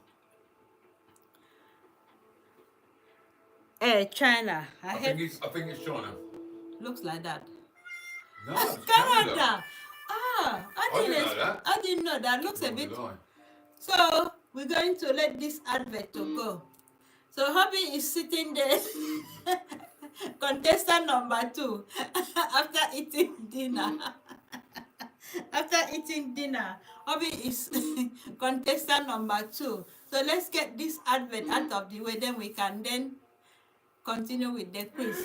Speaker 1: China.
Speaker 2: I think it's China.
Speaker 1: Looks like that.
Speaker 2: No, it's
Speaker 1: Canada. Ah,
Speaker 2: I didn't know that.
Speaker 1: I didn't know that. Looks a
Speaker 2: Nor
Speaker 1: bit.
Speaker 2: did I.
Speaker 1: So we're going to let this advert to go. So Hobby is sitting there, contestant number 2, after eating dinner. After eating dinner, Hobby is contestant number 2. So let's get this advert out of the way, then we can then continue with the quiz.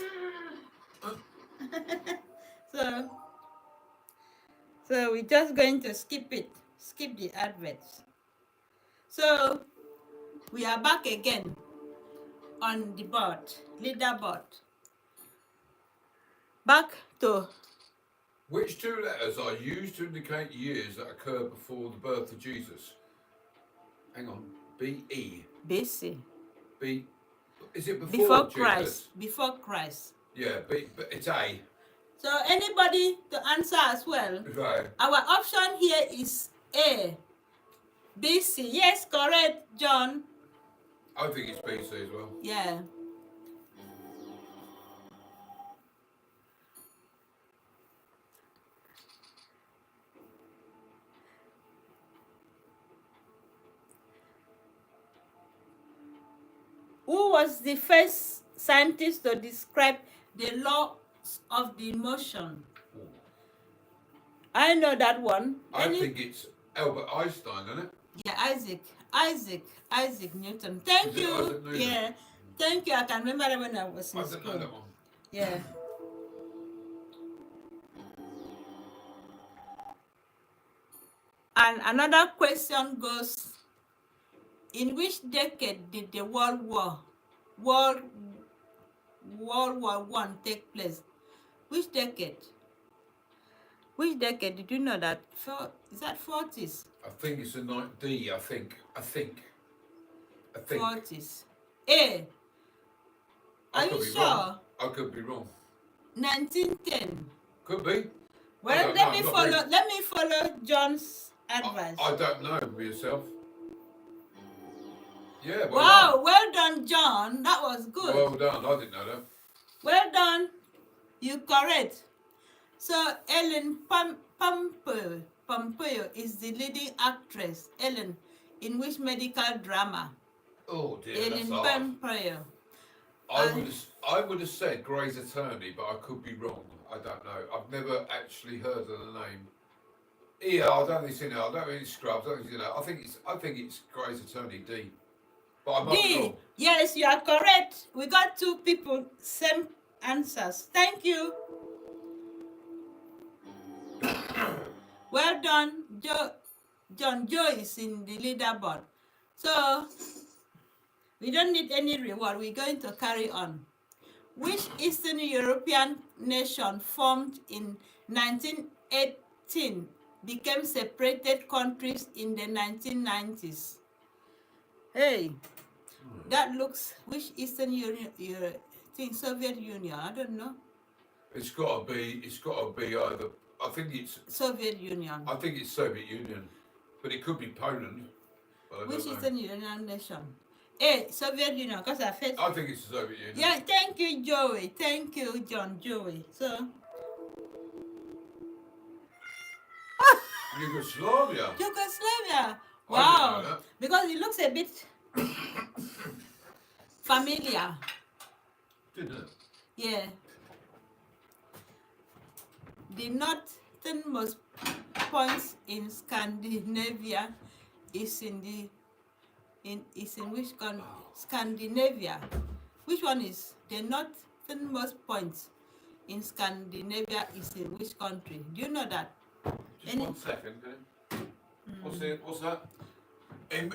Speaker 1: So we're just going to skip the adverts. So we are back again on the board, leaderboard. Back to
Speaker 2: Which two letters are used to indicate years that occurred before the birth of Jesus? Hang on. B-E.
Speaker 1: BC.
Speaker 2: B. Is it
Speaker 1: Before
Speaker 2: Jesus?
Speaker 1: Christ. Before Christ.
Speaker 2: Yeah, B, but it's A.
Speaker 1: So anybody to answer as well?
Speaker 2: Right.
Speaker 1: Our option here is A. BC. Yes, correct, John.
Speaker 2: I think it's BC as well.
Speaker 1: Yeah. Who was the first scientist to describe the laws of the motion? I know that one.
Speaker 2: I think it's Albert Einstein, isn't it?
Speaker 1: Yeah, Isaac Newton. Thank
Speaker 2: Is it
Speaker 1: you.
Speaker 2: Isaac Newton?
Speaker 1: Yeah, thank you. I can remember that when I was in
Speaker 2: I didn't know
Speaker 1: school.
Speaker 2: that one.
Speaker 1: Yeah. And another question goes: in which decade did the World War I take place? Which decade? Which decade? Did you know that? Is that 40s?
Speaker 2: I think it's a D, I think.
Speaker 1: 40s. A.
Speaker 2: I
Speaker 1: Are
Speaker 2: could
Speaker 1: you
Speaker 2: be
Speaker 1: sure?
Speaker 2: wrong. I could be wrong.
Speaker 1: 1910.
Speaker 2: Could be.
Speaker 1: Well,
Speaker 2: don't
Speaker 1: let
Speaker 2: know,
Speaker 1: me
Speaker 2: I'm not
Speaker 1: follow.
Speaker 2: really-
Speaker 1: Let me follow John's advice.
Speaker 2: I don't know myself. Yeah,
Speaker 1: Wow, well done, John. That was good.
Speaker 2: Well done. I didn't know that.
Speaker 1: Well done. You correct. So Ellen Pompeo is the leading actress. Ellen, in which medical drama?
Speaker 2: Oh dear,
Speaker 1: Ellen
Speaker 2: that's hard.
Speaker 1: Pompeo.
Speaker 2: I would have said Grey's Attorney, but I could be wrong. I don't know. I've never actually heard of the name. Yeah, I don't think it's, I don't think it's Scrubs. I don't think it's, I think it's Grey's Attorney D. But I might be
Speaker 1: D.
Speaker 2: wrong.
Speaker 1: Yes, you are correct. We got two people, same answers. Thank you. Well done, John. Joe is in the leaderboard. So we don't need any reward. We're going to carry on. Which Eastern European nation formed in 1918 became separated countries in the 1990s? Hey, that looks, which Eastern Union, Soviet Union, I don't know.
Speaker 2: It's got to be either, I think it's
Speaker 1: Soviet Union.
Speaker 2: I think it's Soviet Union, but it could be Poland.
Speaker 1: Which Eastern Union nation? Hey, Soviet Union, because I felt.
Speaker 2: I think it's the Soviet Union.
Speaker 1: Yeah, thank you, Joey. Thank you, John, Joey. So.
Speaker 2: Yugoslavia.
Speaker 1: Yugoslavia.
Speaker 2: I
Speaker 1: Wow.
Speaker 2: didn't know that.
Speaker 1: Because it looks a bit familiar.
Speaker 2: Didn't it?
Speaker 1: Yeah. The northernmost points in Scandinavia is in which country? Scandinavia. Which one is the northernmost points in Scandinavia is in which country? Do you know that?
Speaker 2: Just 1 second. What's that? In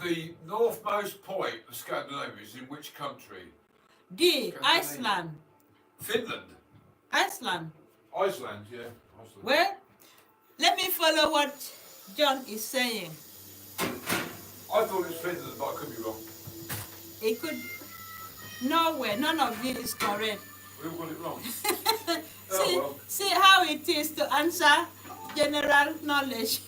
Speaker 2: the northmost point of Scandinavia is in which country?
Speaker 1: D. Iceland.
Speaker 2: Finland.
Speaker 1: Iceland.
Speaker 2: Iceland, yeah. Iceland.
Speaker 1: Well, let me follow what John is saying.
Speaker 2: I thought it was Finland, but I could be wrong.
Speaker 1: It could. Nowhere. None of it is correct.
Speaker 2: We all got it wrong.
Speaker 1: See,
Speaker 2: well.
Speaker 1: see how it is to answer general knowledge.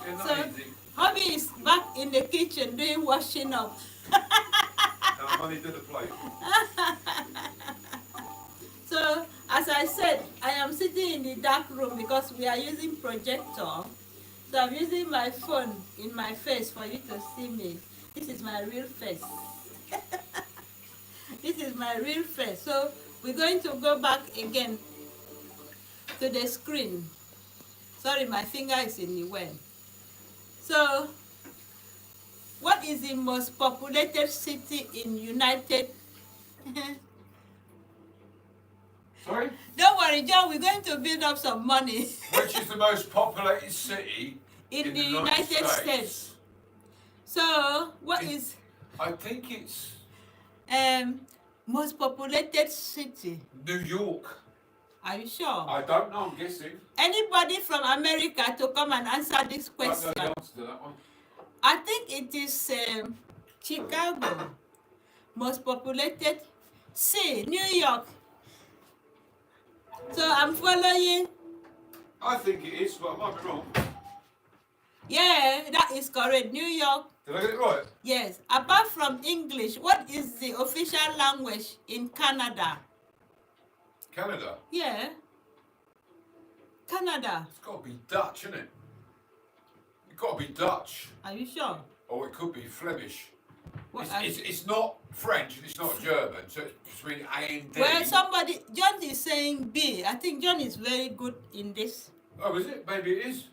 Speaker 2: Yeah, not
Speaker 1: So,
Speaker 2: easy.
Speaker 1: hubby is back in the kitchen doing washing up.
Speaker 2: Now, money to the plate.
Speaker 1: So, as I said, I am sitting in the dark room because we are using projector. So I'm using my phone in my face for you to see me. This is my real face. This is my real face. So we're going to go back again to the screen. Sorry, my finger is in the way. So, what is the most populated city in United?
Speaker 2: Sorry?
Speaker 1: Don't worry, John, we're going to build up some money.
Speaker 2: Which is the most populated city
Speaker 1: in the United States. So, what is
Speaker 2: I think it's
Speaker 1: most populated city?
Speaker 2: New York.
Speaker 1: Are you sure?
Speaker 2: I don't know, I'm guessing.
Speaker 1: Anybody from America to come and answer this
Speaker 2: I don't
Speaker 1: question?
Speaker 2: know the answer to that one.
Speaker 1: I think it is Chicago. Most populated. C, New York. So I'm following.
Speaker 2: I think it is, but I might be wrong.
Speaker 1: Yeah, that is correct. New York.
Speaker 2: Did I get it right?
Speaker 1: Yes. Apart from English, what is the official language in Canada?
Speaker 2: Canada.
Speaker 1: Yeah. Canada.
Speaker 2: It's got to be Dutch, isn't it? It's got to be Dutch.
Speaker 1: Are you sure?
Speaker 2: Or it could be Flemish.
Speaker 1: What
Speaker 2: It's not French and it's not German, so it's between A and D.
Speaker 1: Well, John is saying B. I think John is very good in this.
Speaker 2: Oh, is it? Maybe it is.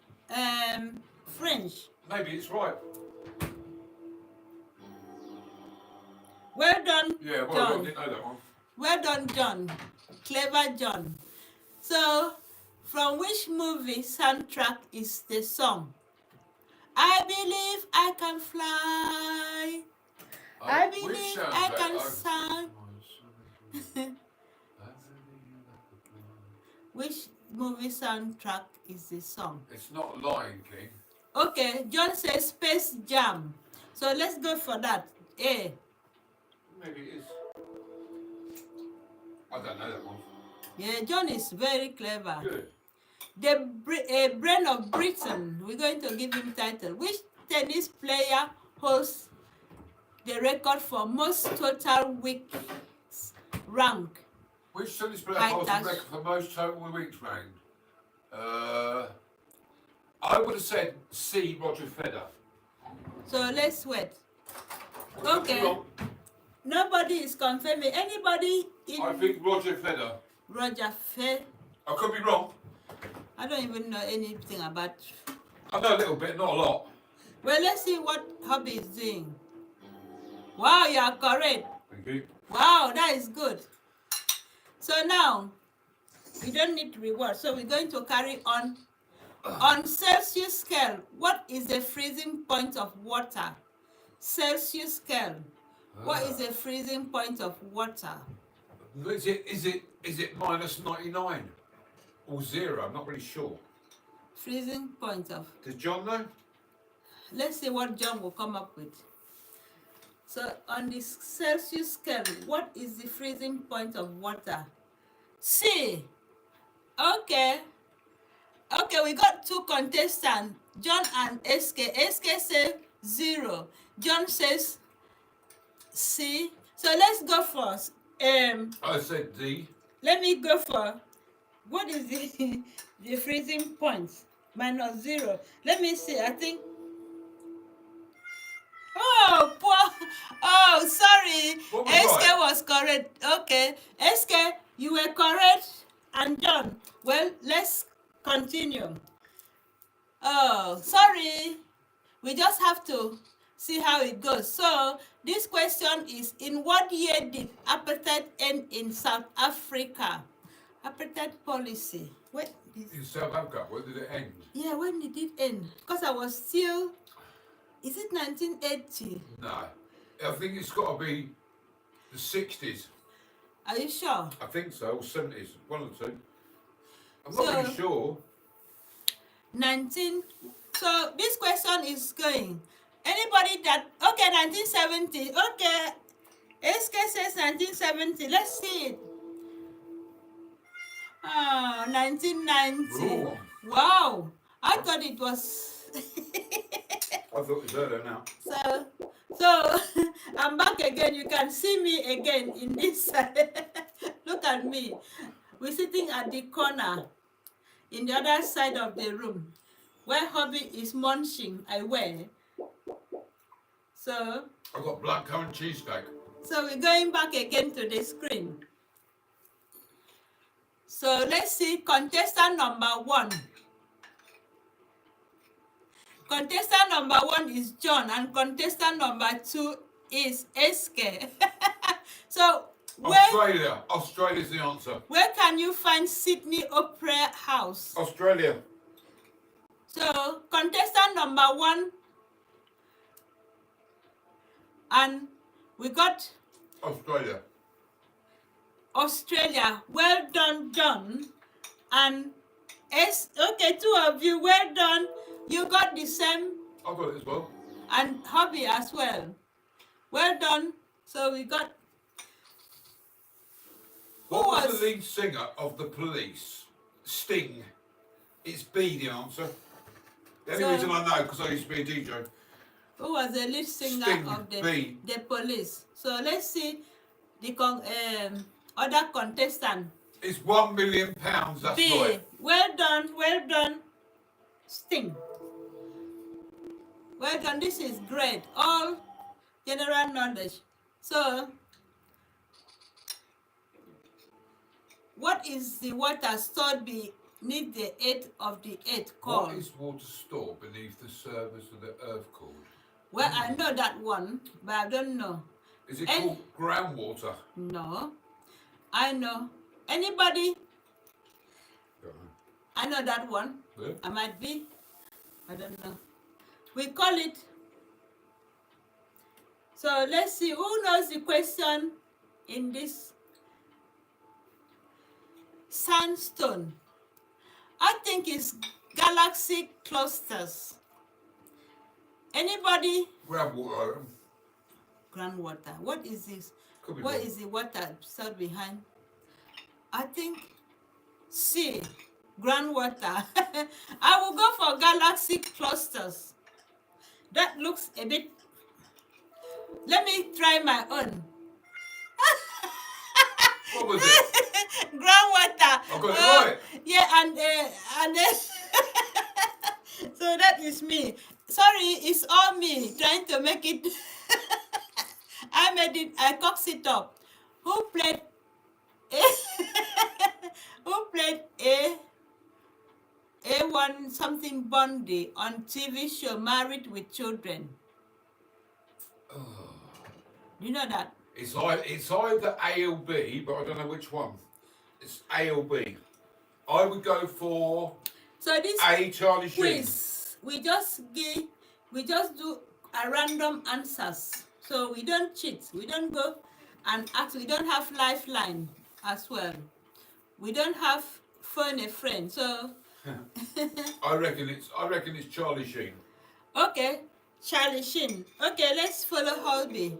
Speaker 1: French.
Speaker 2: Maybe it's right.
Speaker 1: Well done,
Speaker 2: Yeah, well,
Speaker 1: John.
Speaker 2: I didn't know that one.
Speaker 1: Well done, John. Clever John. So, from which movie soundtrack is the song? I believe I can fly. I believe I can sound. Which movie soundtrack is the song?
Speaker 2: It's not Lion King.
Speaker 1: Okay, John says Space Jam. So let's go for that. A.
Speaker 2: Maybe it is. I don't know that one.
Speaker 1: Yeah, John is very clever.
Speaker 2: Good.
Speaker 1: The Brain of Britain. We're going to give him title. Which tennis player holds the record for most total weeks rank.
Speaker 2: Which tennis player holds the record for most total weeks ranked? I would have said C, Roger Federer.
Speaker 1: So let's wait. Okay. Nobody is confirming. Anybody in...
Speaker 2: I think Roger Federer.
Speaker 1: Roger Federer.
Speaker 2: I could be wrong.
Speaker 1: I don't even know anything about...
Speaker 2: I know a little bit, not a lot.
Speaker 1: Well, let's see what Hobby is doing. Wow, you are correct.
Speaker 2: Thank you.
Speaker 1: Wow, that is good. So now, we don't need reward. So we're going to carry on. On Celsius scale, what is the freezing point of water? Celsius scale. What is the freezing point of water?
Speaker 2: Is it minus 99 or 0? I'm not really sure.
Speaker 1: Freezing point of...
Speaker 2: Does John know?
Speaker 1: Let's see what John will come up with. So on the Celsius scale, what is the freezing point of water? C. Okay. Okay, we got two contestants, John and SK. SK says 0. John says C. So let's go first.
Speaker 2: I said D.
Speaker 1: Let me go for, what is the freezing point? Minus 0. Let me see, I think. Oh, poor. Oh, sorry. SK was correct. Okay. SK, you were correct. And John, well, let's continue. Oh, sorry. We just have to see how it goes. So, this question is, in what year did apartheid end in South Africa? Apartheid policy. When
Speaker 2: in South Africa, when did it end?
Speaker 1: Yeah, when did it end? Because I was still... Is it 1980?
Speaker 2: No. I think it's got to be the 60s.
Speaker 1: Are you sure?
Speaker 2: I think so, or 70s. One or two. I'm not really sure.
Speaker 1: 19... So, this question is going... Anybody that... Okay, 1970. Okay. SK says 1970. Let's see it. Oh, 1990.
Speaker 2: Ooh.
Speaker 1: Wow. I thought it was...
Speaker 2: I thought it was earlier now.
Speaker 1: So I'm back again. You can see me again in this side. Look at me. We're sitting at the corner in the other side of the room where Hobby is munching. I wear. So
Speaker 2: I got blackcurrant cheesecake.
Speaker 1: So we're going back again to the screen. So let's see contestant number 1. Contestant number 1 is John and contestant number 2 is SK. So
Speaker 2: Australia. Australia's the answer.
Speaker 1: Where can you find Sydney Opera House?
Speaker 2: Australia.
Speaker 1: So contestant number 1, and we got
Speaker 2: Australia.
Speaker 1: Australia. Well done, John. And okay, 2 of you, well done. You got the same.
Speaker 2: I got it as well.
Speaker 1: And Hobby as well. Well done. So we got...
Speaker 2: What was the lead singer of the Police? Sting. It's B, the answer. The only reason I know, because I used to be a DJ.
Speaker 1: Who was the lead singer
Speaker 2: Sting,
Speaker 1: of
Speaker 2: B.
Speaker 1: the Police? So let's see the other contestant.
Speaker 2: It's £1 million, that's
Speaker 1: B.
Speaker 2: right.
Speaker 1: Well done, Sting. Well done, this is great. All general knowledge. So, what is the water stored beneath the earth of the earth called?
Speaker 2: What is water stored beneath the surface of the earth called?
Speaker 1: Well, I know that one, but I don't know.
Speaker 2: Is it called groundwater?
Speaker 1: No. I know. Anybody? I know that one.
Speaker 2: Yeah.
Speaker 1: I might be. I don't know. We call it. So let's see who knows the question in this sandstone. I think it's galaxy clusters. Anybody?
Speaker 2: Groundwater.
Speaker 1: Groundwater. What is this?
Speaker 2: Could be
Speaker 1: What
Speaker 2: wrong.
Speaker 1: is the water stored behind? I think C. Groundwater. I will go for galaxy clusters. That looks a bit... Let me try my own.
Speaker 2: What was it?
Speaker 1: Groundwater.
Speaker 2: I got it right.
Speaker 1: Yeah, and so that is me. Sorry, it's all me trying to make it. I made it. I coxed it up. Who played? Who played A1 something Bundy on TV show Married with Children? You know that?
Speaker 2: It's either A or B, but I don't know which one. It's A or B. I would go for
Speaker 1: So this
Speaker 2: A, Charlie Sheen.
Speaker 1: quiz, we just do a random answers. So we don't cheat. We don't go and ask. We don't have lifeline as well. We don't have phone a friend. So
Speaker 2: I reckon it's Charlie Sheen.
Speaker 1: okay, Charlie Sheen. Okay, let's follow Hobby.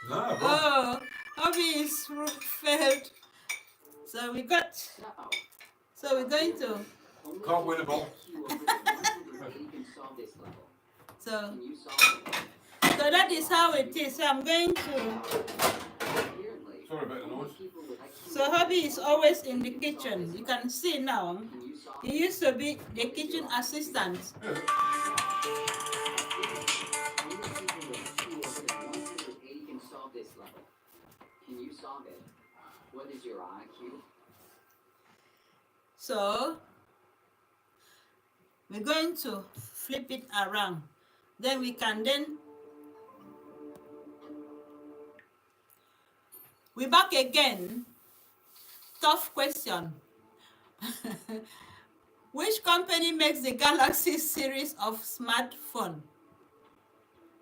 Speaker 2: No, wrong.
Speaker 1: Oh, Hobby is failed. So we got. So we're going to.
Speaker 2: Can't win them all.
Speaker 1: So that is how it is. So I'm going to.
Speaker 2: Sorry about the noise.
Speaker 1: So Hobby is always in the kitchen. You can see now. He used to be the kitchen assistant.
Speaker 2: Yeah.
Speaker 3: Can you solve it? What is your IQ?
Speaker 1: So we're going to flip it around. Then we can we're back again. Tough question. Which company makes the Galaxy series of smartphone?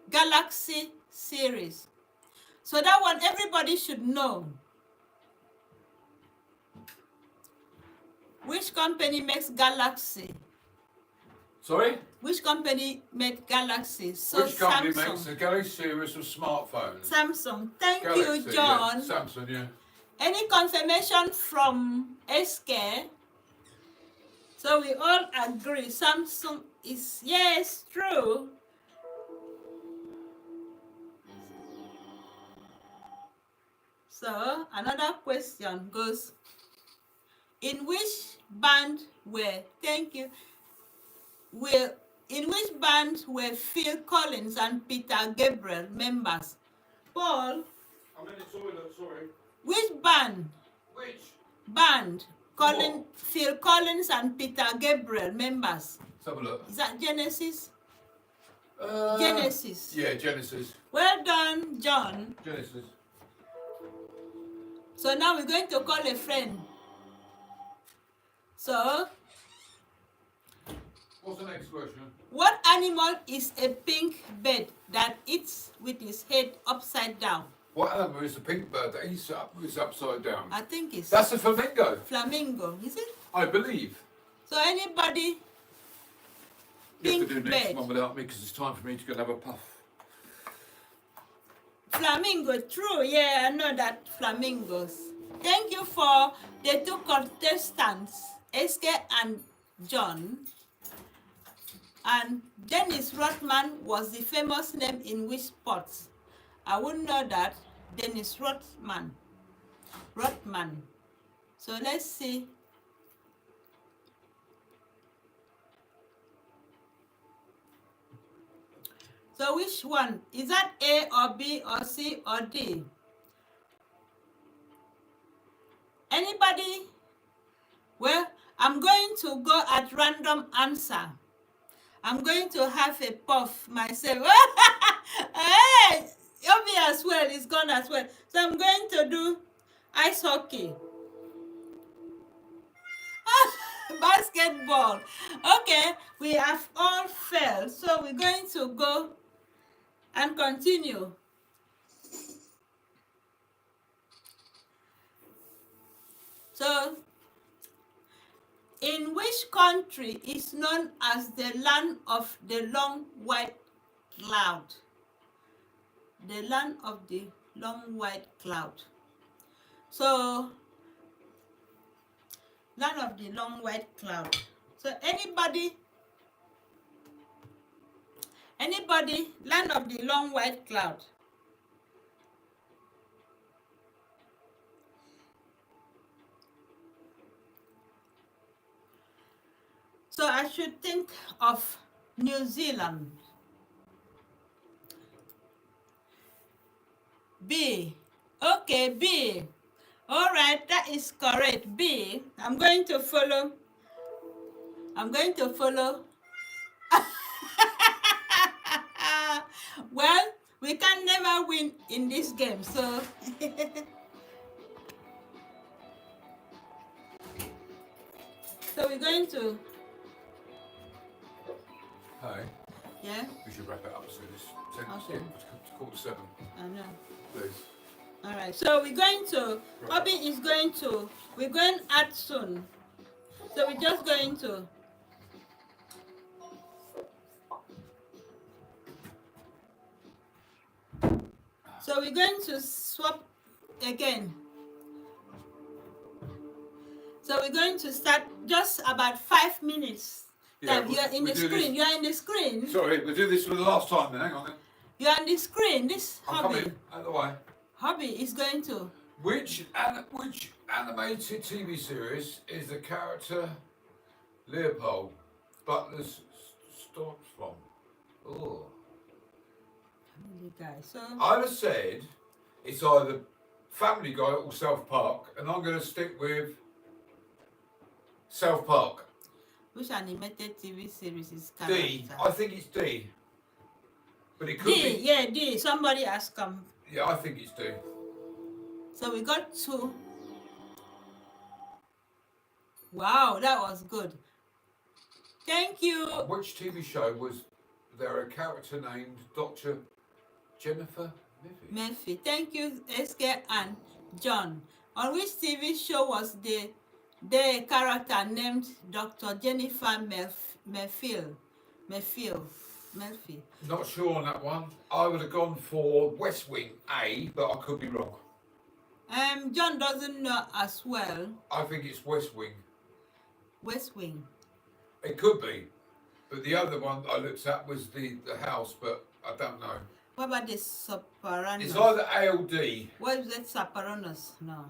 Speaker 1: Galaxy series. So that one everybody should know. Which company makes Galaxy?
Speaker 2: Sorry?
Speaker 1: Which company made Galaxy? So
Speaker 2: Which company
Speaker 1: Samsung.
Speaker 2: makes a Galaxy series of smartphones?
Speaker 1: Samsung. Thank
Speaker 2: Galaxy,
Speaker 1: you, John.
Speaker 2: Yeah. Samsung, yeah.
Speaker 1: Any confirmation from SK? So we all agree Samsung is, yes, true. So another question goes, in which band were, thank you, in which band were Phil Collins and Peter Gabriel members? Paul,
Speaker 2: I'm in the toilet, sorry.
Speaker 1: which band?
Speaker 2: Which?
Speaker 1: Band. Phil Collins and Peter Gabriel members.
Speaker 2: Let's have a look.
Speaker 1: Is that Genesis? Genesis.
Speaker 2: Yeah, Genesis.
Speaker 1: Well done, John.
Speaker 2: Genesis.
Speaker 1: So now we're going to call a friend. So,
Speaker 2: What's the next question?
Speaker 1: what animal is a pink bird that eats with its head upside down?
Speaker 2: What animal is the pink bird that eats upside down?
Speaker 1: I think it's
Speaker 2: That's a flamingo,
Speaker 1: flamingo, is it?
Speaker 2: I believe.
Speaker 1: So anybody?
Speaker 2: You have
Speaker 1: Pink
Speaker 2: to do the next
Speaker 1: bird.
Speaker 2: one without me because it's time for me to go and have a puff.
Speaker 1: Flamingo, true, yeah, I know that flamingos. Thank you for the two contestants, SK and John. And Dennis Rodman was the famous name in which sports? I wouldn't know that. Dennis Rodman. So let's see. So which one? Is that A or B or C or D? Anybody? Well, I'm going to go at random answer. I'm going to have a puff myself. Hey, Obi as well is gone as well. So I'm going to do ice hockey. Basketball. Okay, we have all failed. So we're going to go and continue. So, in which country is known as the land of the long white cloud? The land of the long white cloud. So, land of the long white cloud. So Anybody? Land of the long white cloud. So I should think of New Zealand. B. Okay, B. All right, that is correct. B. I'm going to follow. Well, we can never win in this game, so. So we're going to.
Speaker 2: Hey,
Speaker 1: Yeah,
Speaker 2: we should wrap it up soon. It's 10,
Speaker 1: Okay.
Speaker 2: it's quarter to 7,
Speaker 1: I know.
Speaker 2: please.
Speaker 1: All right, so we're going to. Hobby is going to. We're going out soon. So we're just going to. So we're going to swap again. So we're going to start just about 5 minutes.
Speaker 2: Yeah,
Speaker 1: You're in the
Speaker 2: we'll do
Speaker 1: screen.
Speaker 2: this.
Speaker 1: You're in the screen.
Speaker 2: Sorry, we'll do this for the last time then. Hang on then.
Speaker 1: You're on the screen. This
Speaker 2: I'm
Speaker 1: hobby.
Speaker 2: coming. Out of the way.
Speaker 1: Hobby is going to.
Speaker 2: Which animated TV series is the character Leopold Butler's stops from? Oh.
Speaker 1: Guy. So
Speaker 2: I'd have said it's either Family Guy or South Park, and I'm going to stick with South Park.
Speaker 1: which animated TV series is
Speaker 2: D.
Speaker 1: character?
Speaker 2: I think it's D. But it could
Speaker 1: D.
Speaker 2: be.
Speaker 1: Yeah, D. Somebody has come.
Speaker 2: Yeah, I think it's D.
Speaker 1: So we got 2. Wow, that was good. Thank you.
Speaker 2: Which TV show was there a character named Dr. Jennifer Murphy?
Speaker 1: Murphy. Thank you, SK and John. On which TV show was the character named Dr. Jennifer Murphy?
Speaker 2: Not sure on that one. I would have gone for West Wing A, but I could be wrong.
Speaker 1: John doesn't know as well.
Speaker 2: I think it's West Wing.
Speaker 1: West Wing.
Speaker 2: It could be. But the other one I looked at was the house, but I don't know.
Speaker 1: What about the Sopranos?
Speaker 2: It's either A or D.
Speaker 1: What is that, Sopranos? No.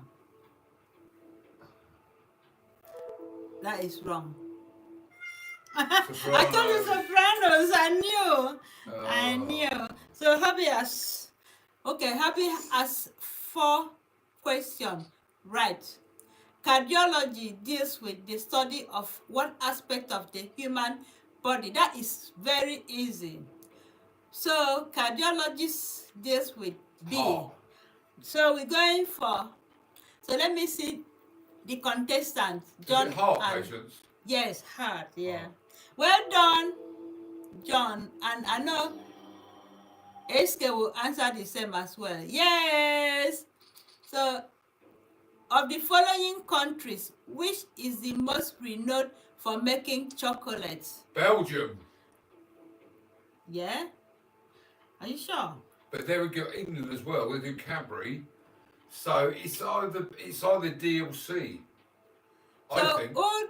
Speaker 1: That is wrong. I told you Sopranos. I knew. So Happy has. Okay, Happy has 4 questions. Right. Cardiology deals with the study of what aspect of the human body. That is very easy. So cardiologist deals with B.
Speaker 2: Heart.
Speaker 1: So we're going for. So let me see the contestants.
Speaker 2: Is it heart
Speaker 1: and
Speaker 2: patients?
Speaker 1: yes, heart. Yeah.
Speaker 2: Oh.
Speaker 1: Well done, John. And I know SK will answer the same as well. Yes. So, of the following countries, which is the most renowned for making chocolates?
Speaker 2: Belgium.
Speaker 1: Yeah. Are you sure?
Speaker 2: But there we go, England as well. We do Cadbury. So it's either D or C. I
Speaker 1: So,
Speaker 2: think
Speaker 1: all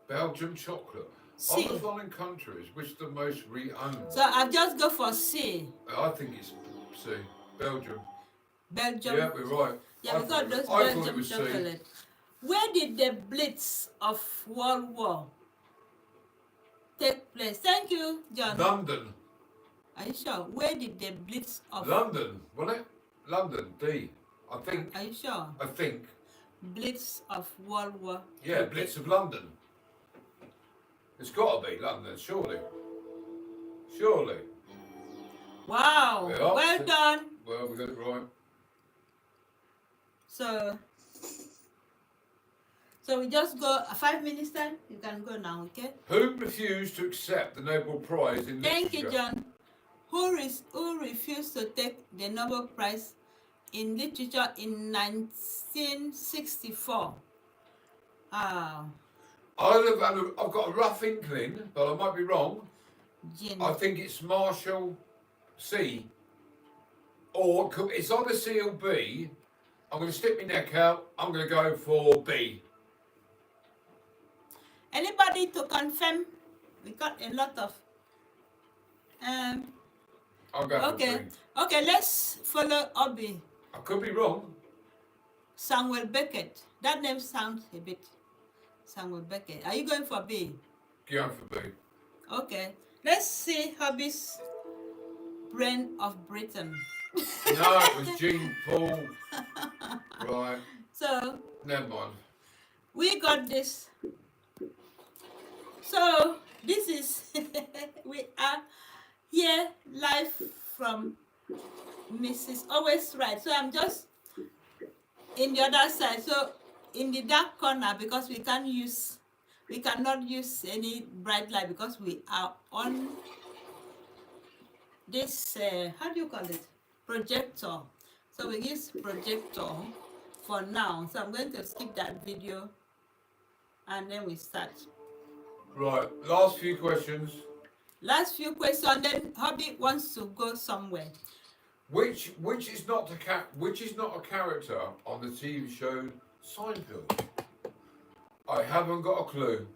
Speaker 2: Belgium chocolate.
Speaker 1: C.
Speaker 2: Of the following countries, which is the most re-owned?
Speaker 1: So I'll just go for C.
Speaker 2: I think it's C. Belgium.
Speaker 1: Belgium.
Speaker 2: Yeah, we're right.
Speaker 1: Yeah, we got those
Speaker 2: I thought it
Speaker 1: Belgium
Speaker 2: was C.
Speaker 1: chocolate. Where did the Blitz of World War take place? Thank you, John.
Speaker 2: London.
Speaker 1: Are you sure? Where did the Blitz of
Speaker 2: London, wasn't it? London, D. I think.
Speaker 1: Are you sure?
Speaker 2: I think.
Speaker 1: Blitz of World War.
Speaker 2: Yeah, Blitz of London. It's got to be London, surely. Surely.
Speaker 1: Wow.
Speaker 2: Yeah.
Speaker 1: Well done.
Speaker 2: Well, we got it right.
Speaker 1: So we just go 5 minutes time. You can go now, okay?
Speaker 2: Who refused to accept the Nobel Prize in
Speaker 1: Thank
Speaker 2: Literature?
Speaker 1: you, John. Who refused to take the Nobel Prize in Literature in 1964?
Speaker 2: I've got a rough inkling, but I might be wrong.
Speaker 1: Jin.
Speaker 2: I think it's Marshall C. Or it's either C or B. I'm going to stick my neck out. I'm going to go for B.
Speaker 1: Anybody to confirm? We got a lot of Um.
Speaker 2: I'll go for
Speaker 1: Okay.
Speaker 2: B.
Speaker 1: Okay. Let's follow Obi.
Speaker 2: I could be wrong.
Speaker 1: Samuel Beckett. That name sounds a bit. Samuel Beckett. Are you going for B?
Speaker 2: Going for B.
Speaker 1: Okay. Let's see Hobby's Brain of Britain.
Speaker 2: No, it was Jean Paul. Right.
Speaker 1: So
Speaker 2: Never mind.
Speaker 1: we got this. So this is we are here live from Mrs. Always Right. So I'm just in the other side. So in the dark corner because we cannot use any bright light because we are on this how do you call it, projector. So we use projector for now. So I'm going to skip that video and then we start.
Speaker 2: Right. Last few questions.
Speaker 1: Last few questions, then Hobby wants to go somewhere.
Speaker 2: Which is not a character on the TV show Seinfeld? I haven't got a clue.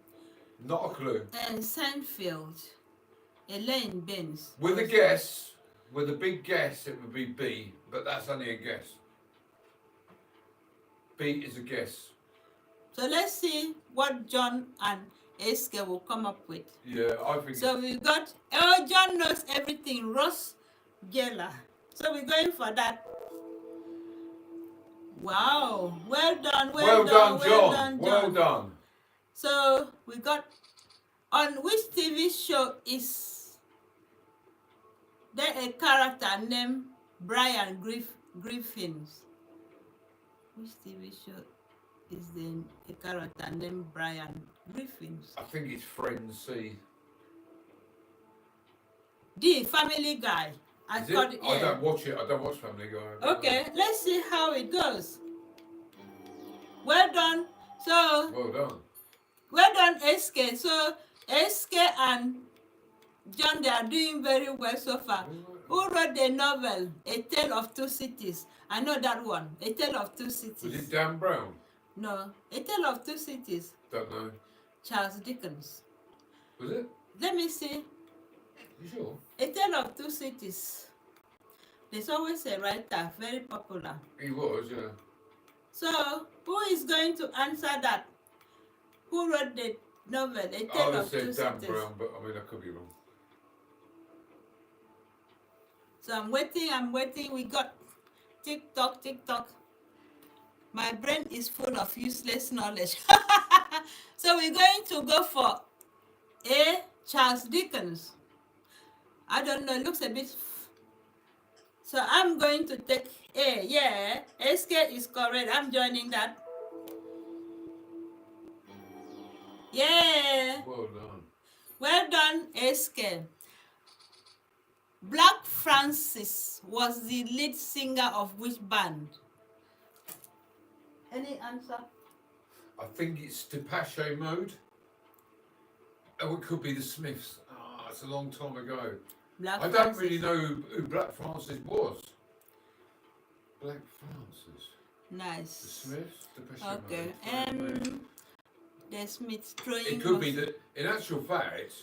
Speaker 2: Not a clue.
Speaker 1: And Seinfeld, Elaine Benz.
Speaker 2: With a guess, with a big guess, it would be B, but that's only a guess. B is a guess.
Speaker 1: So let's see what John and Eske will come up with.
Speaker 2: Yeah, I think.
Speaker 1: So we got, John knows everything, Ross Geller. So we're going for that. Wow, well done,
Speaker 2: well done, John. Well done.
Speaker 1: So we got, on which TV show is there a character named Brian Griffins? Which TV show is there a character named Brian Griffins?
Speaker 2: I think it's Friends C.
Speaker 1: D, Family Guy. I
Speaker 2: don't watch it. I don't watch Family Guy.
Speaker 1: Okay, let's see how it goes. Well done. So well done, SK. So SK and John, they are doing very well so far. Who wrote the novel A Tale of Two Cities? I know that one. A Tale of Two Cities.
Speaker 2: Was it Dan Brown?
Speaker 1: No, A Tale of Two Cities.
Speaker 2: Don't know.
Speaker 1: Charles Dickens.
Speaker 2: Was it?
Speaker 1: Let me see.
Speaker 2: You sure?
Speaker 1: A Tale of Two Cities. There's always a writer, very popular.
Speaker 2: He was, yeah.
Speaker 1: So, who is going to answer that? Who wrote the novel, A Tale
Speaker 2: I would have
Speaker 1: of Two
Speaker 2: said Dan
Speaker 1: Cities?
Speaker 2: Brown, but I mean, I could be wrong.
Speaker 1: So I'm waiting. We got TikTok. My brain is full of useless knowledge. So we're going to go for A, Charles Dickens. I don't know, it looks a bit... So I'm going to take A, yeah. SK is correct, I'm joining that. Yeah.
Speaker 2: Well done.
Speaker 1: Well done, SK. Black Francis was the lead singer of which band? Any answer?
Speaker 2: I think it's Depeche Mode. Oh, it could be the Smiths. Ah, it's a long time ago.
Speaker 1: Black
Speaker 2: I don't
Speaker 1: Francis.
Speaker 2: really know who Black Francis was. Black Francis. The
Speaker 1: Nice.
Speaker 2: Smiths? Depeche
Speaker 1: Okay.
Speaker 2: Mode.
Speaker 1: The Smiths throwing.
Speaker 2: It could be that, in actual fact,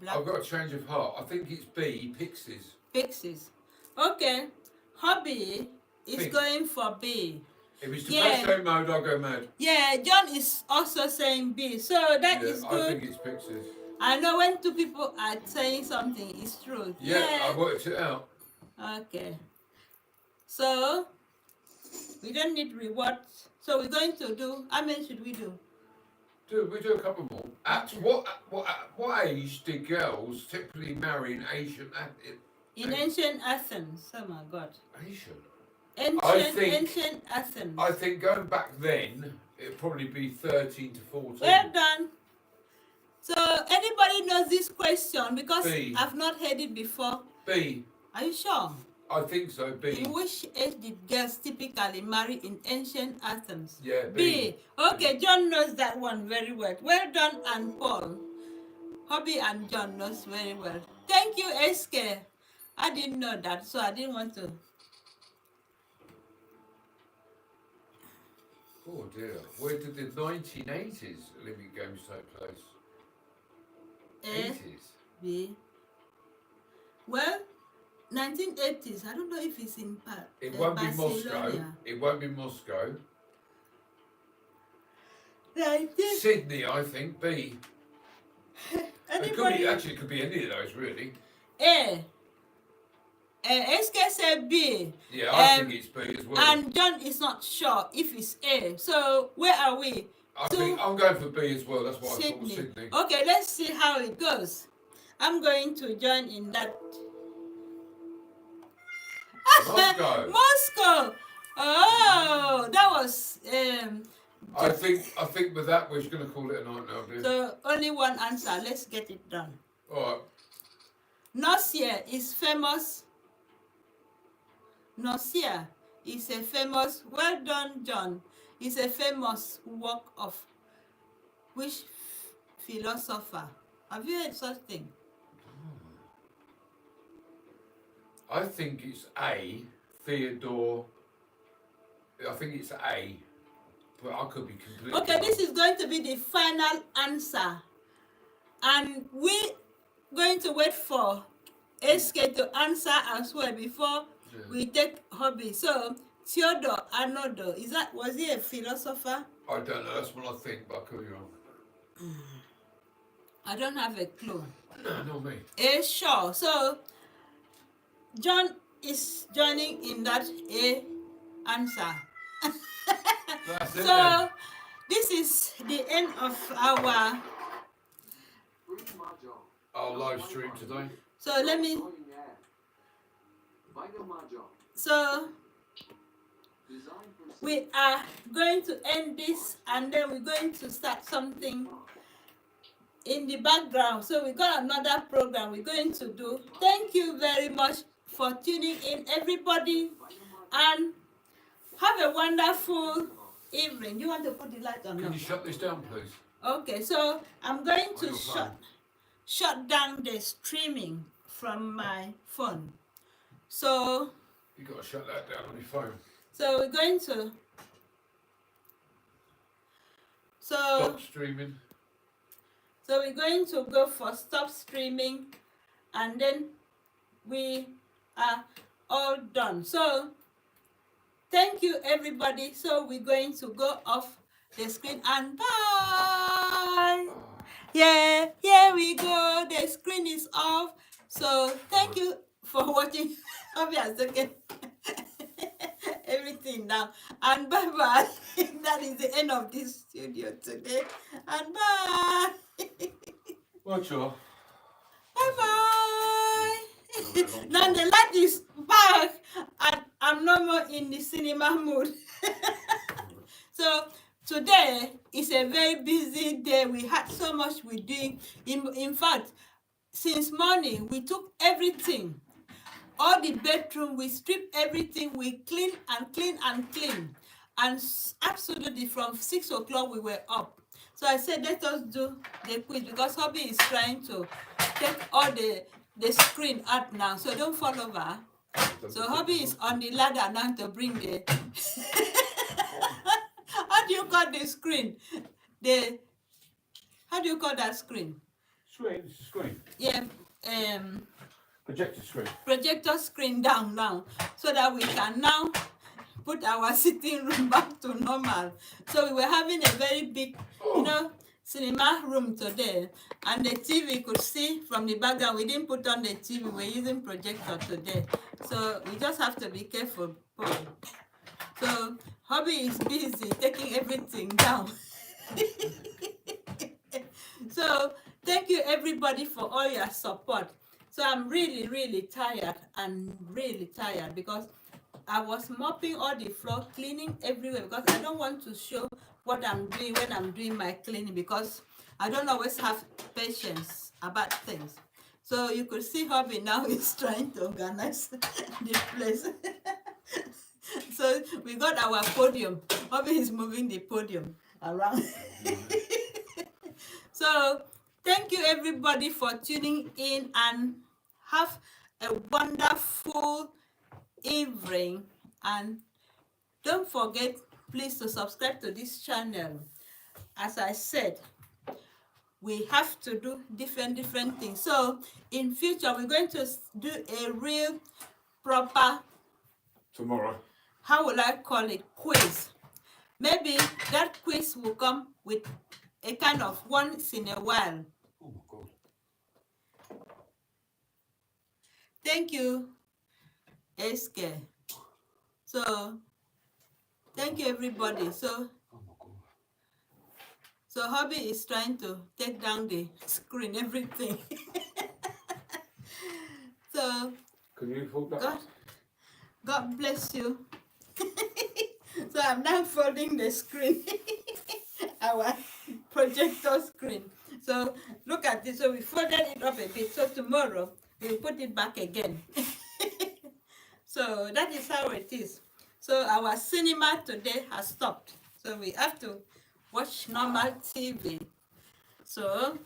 Speaker 1: Black
Speaker 2: I've got a change of heart. I think it's B, Pixies.
Speaker 1: Pixies. Okay. Hobby is
Speaker 2: Think.
Speaker 1: going for B.
Speaker 2: If it's
Speaker 1: Yeah.
Speaker 2: Depeche Mode, I'll go mad.
Speaker 1: Yeah, John is also saying B. So that is
Speaker 2: I
Speaker 1: good.
Speaker 2: think it's Pixies.
Speaker 1: I know when two people are saying something, it's true.
Speaker 2: Yeah, I worked it out.
Speaker 1: Okay. So we don't need rewards. So we're going to do, how many should we do?
Speaker 2: We do a couple more. At what age did girls typically marry in Asian?
Speaker 1: In ancient Athens. Oh my God.
Speaker 2: Asian.
Speaker 1: Ancient Athens.
Speaker 2: I think going back then, it'd probably be 13 to 14.
Speaker 1: Well done. So anybody knows this question because
Speaker 2: B.
Speaker 1: I've not heard it before.
Speaker 2: B.
Speaker 1: Are you sure?
Speaker 2: I think so. B.
Speaker 1: In which age did girls typically marry in ancient Athens?
Speaker 2: Yeah,
Speaker 1: B. Okay, John knows that one very well. Well done, and Paul. Hobby and John knows very well. Thank you, SK. I didn't know that, so I didn't want to.
Speaker 2: Oh dear. Where did the 1980s Olympic Games take place?
Speaker 1: A,
Speaker 2: 80s.
Speaker 1: B. Well, 1980s. I don't know if it's in
Speaker 2: It won't be Moscow.
Speaker 1: Barcelona.
Speaker 2: It won't be Moscow.
Speaker 1: 19.
Speaker 2: Sydney, I think. B. It could be,
Speaker 1: Anybody?
Speaker 2: actually, it could be any of those, really.
Speaker 1: A. Est-ce que c'est B?
Speaker 2: Yeah, I think it's B as well.
Speaker 1: And John is not sure if it's A. So where are we?
Speaker 2: I think I'm going for B as well. That's what I thought. Sydney.
Speaker 1: Okay, let's see how it goes. I'm going to join in that.
Speaker 2: Moscow.
Speaker 1: Moscow. Oh, that was.
Speaker 2: I think with that we're just going to call it a night now, dude.
Speaker 1: So only one answer. Let's get it done.
Speaker 2: All right.
Speaker 1: Nocia is famous. Nocia is a famous. Well done, John. Is a famous work of which philosopher? Have you heard such thing?
Speaker 2: I think it's A. Theodore. I think it's A. But I could be completely
Speaker 1: Okay, this is going to be the final answer. And we're going to wait for SK to answer as well before we take hobby. So, Theodore Arnoldo, was he a philosopher?
Speaker 2: I don't know, that's what I think, but I could be wrong.
Speaker 1: I don't have a clue.
Speaker 2: No, not me.
Speaker 1: Sure. So, John is joining in that A answer.
Speaker 2: That's it
Speaker 1: So,
Speaker 2: then.
Speaker 1: this is the end of our.
Speaker 2: Our live stream today.
Speaker 1: So, let me. So, we are going to end this and then we're going to start something in the background. So, we got another program we're going to do. Thank you very much for tuning in, everybody, and have a wonderful evening. Do you want to put the light on?
Speaker 2: Can you shut this down, please?
Speaker 1: Okay, so I'm going
Speaker 2: On
Speaker 1: to
Speaker 2: your phone.
Speaker 1: shut down the streaming from my phone. So
Speaker 2: You've got to shut that down on your phone.
Speaker 1: So we're going to.
Speaker 2: Stop streaming.
Speaker 1: So we're going to go for stop streaming, and then we are all done. So thank you, everybody. So we're going to go off the screen and bye. Yeah, here we go. The screen is off. So thank you for watching. Obviously, everything now. And bye bye. That is the end of this studio today. And bye.
Speaker 2: Watch off.
Speaker 1: Bye bye. Now the light is back and I'm no more in the cinema mood. So today is a very busy day. We had so much we doing. In fact, since morning we took everything, all the bedroom, we stripped everything, we clean and clean and clean. And absolutely from 6 o'clock we were up. So I said, let us do the quiz because hubby is trying to take all the screen out now. So don't fall over. So hubby is on the ladder now to bring the how do you call the screen? How do you call that screen?
Speaker 2: Screen.
Speaker 1: Yeah,
Speaker 2: Projector screen.
Speaker 1: projector screen down now, so that we can now put our sitting room back to normal. So we were having a very big, cinema room today, and the TV could see from the background. We didn't put on the TV, we're using projector today. So we just have to be careful. So hubby is busy taking everything down. So thank you everybody for all your support. So I'm really, really tired because I was mopping all the floor, cleaning everywhere because I don't want to show what I'm doing when I'm doing my cleaning because I don't always have patience about things. So you could see hubby now is trying to organize the place. So we got our podium. Hubby is moving the podium around. So thank you everybody for tuning in and have a wonderful evening, and don't forget please to subscribe to this channel. As I said, we have to do different things. So in future, we're going to do a real proper,
Speaker 2: Tomorrow.
Speaker 1: how will I call it, quiz. Maybe that quiz will come with a kind of once in a while.
Speaker 2: Oh my God.
Speaker 1: Thank you, SK. So thank you, everybody.
Speaker 2: Oh my God.
Speaker 1: So Hobby is trying to take down the screen, everything. So
Speaker 2: Can you hold that?
Speaker 1: God bless you. So I'm now folding the screen, our projector screen. So look at this. So we folded it up a bit. So tomorrow we'll put it back again. So that is how it is. So our cinema today has stopped. So we have to watch normal TV. So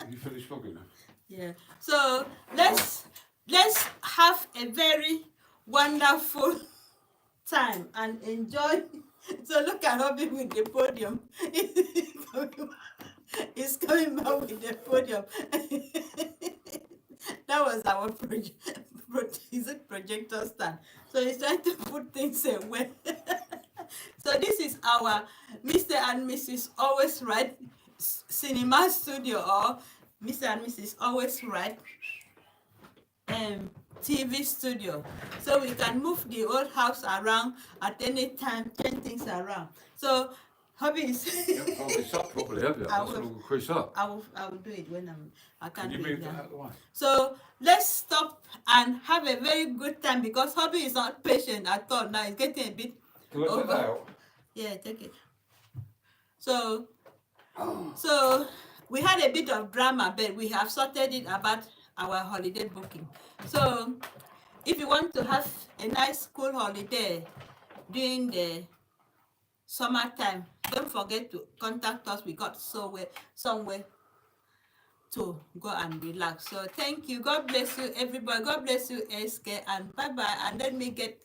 Speaker 2: You finished logging now?
Speaker 1: yeah. So let's have a very wonderful time and enjoy. So look at Hobby with the podium. He's coming back with the podium. That was our projector stand. So he's trying to put things away. So this is our Mr. and Mrs. Always Right cinema studio, or Mr. and Mrs. Always Right TV studio. So we can move the old house around at any time, turn things around. So Hobby is
Speaker 2: You haven't folded this up properly, have you? That's all crease up.
Speaker 1: I will do it when I can't
Speaker 2: Can you
Speaker 1: do it
Speaker 2: move that
Speaker 1: now.
Speaker 2: out of the way?
Speaker 1: So let's stop and have a very good time, because Hobby is not patient at all now. It's getting a bit
Speaker 2: Can I take that out?
Speaker 1: yeah, take it. So we had a bit of drama, but we have sorted it about our holiday booking. So if you want to have a nice school holiday during the summertime, don't forget to contact us. We got somewhere to go and relax. So thank you. God bless you, everybody. God bless you, SK, and bye bye. And let me get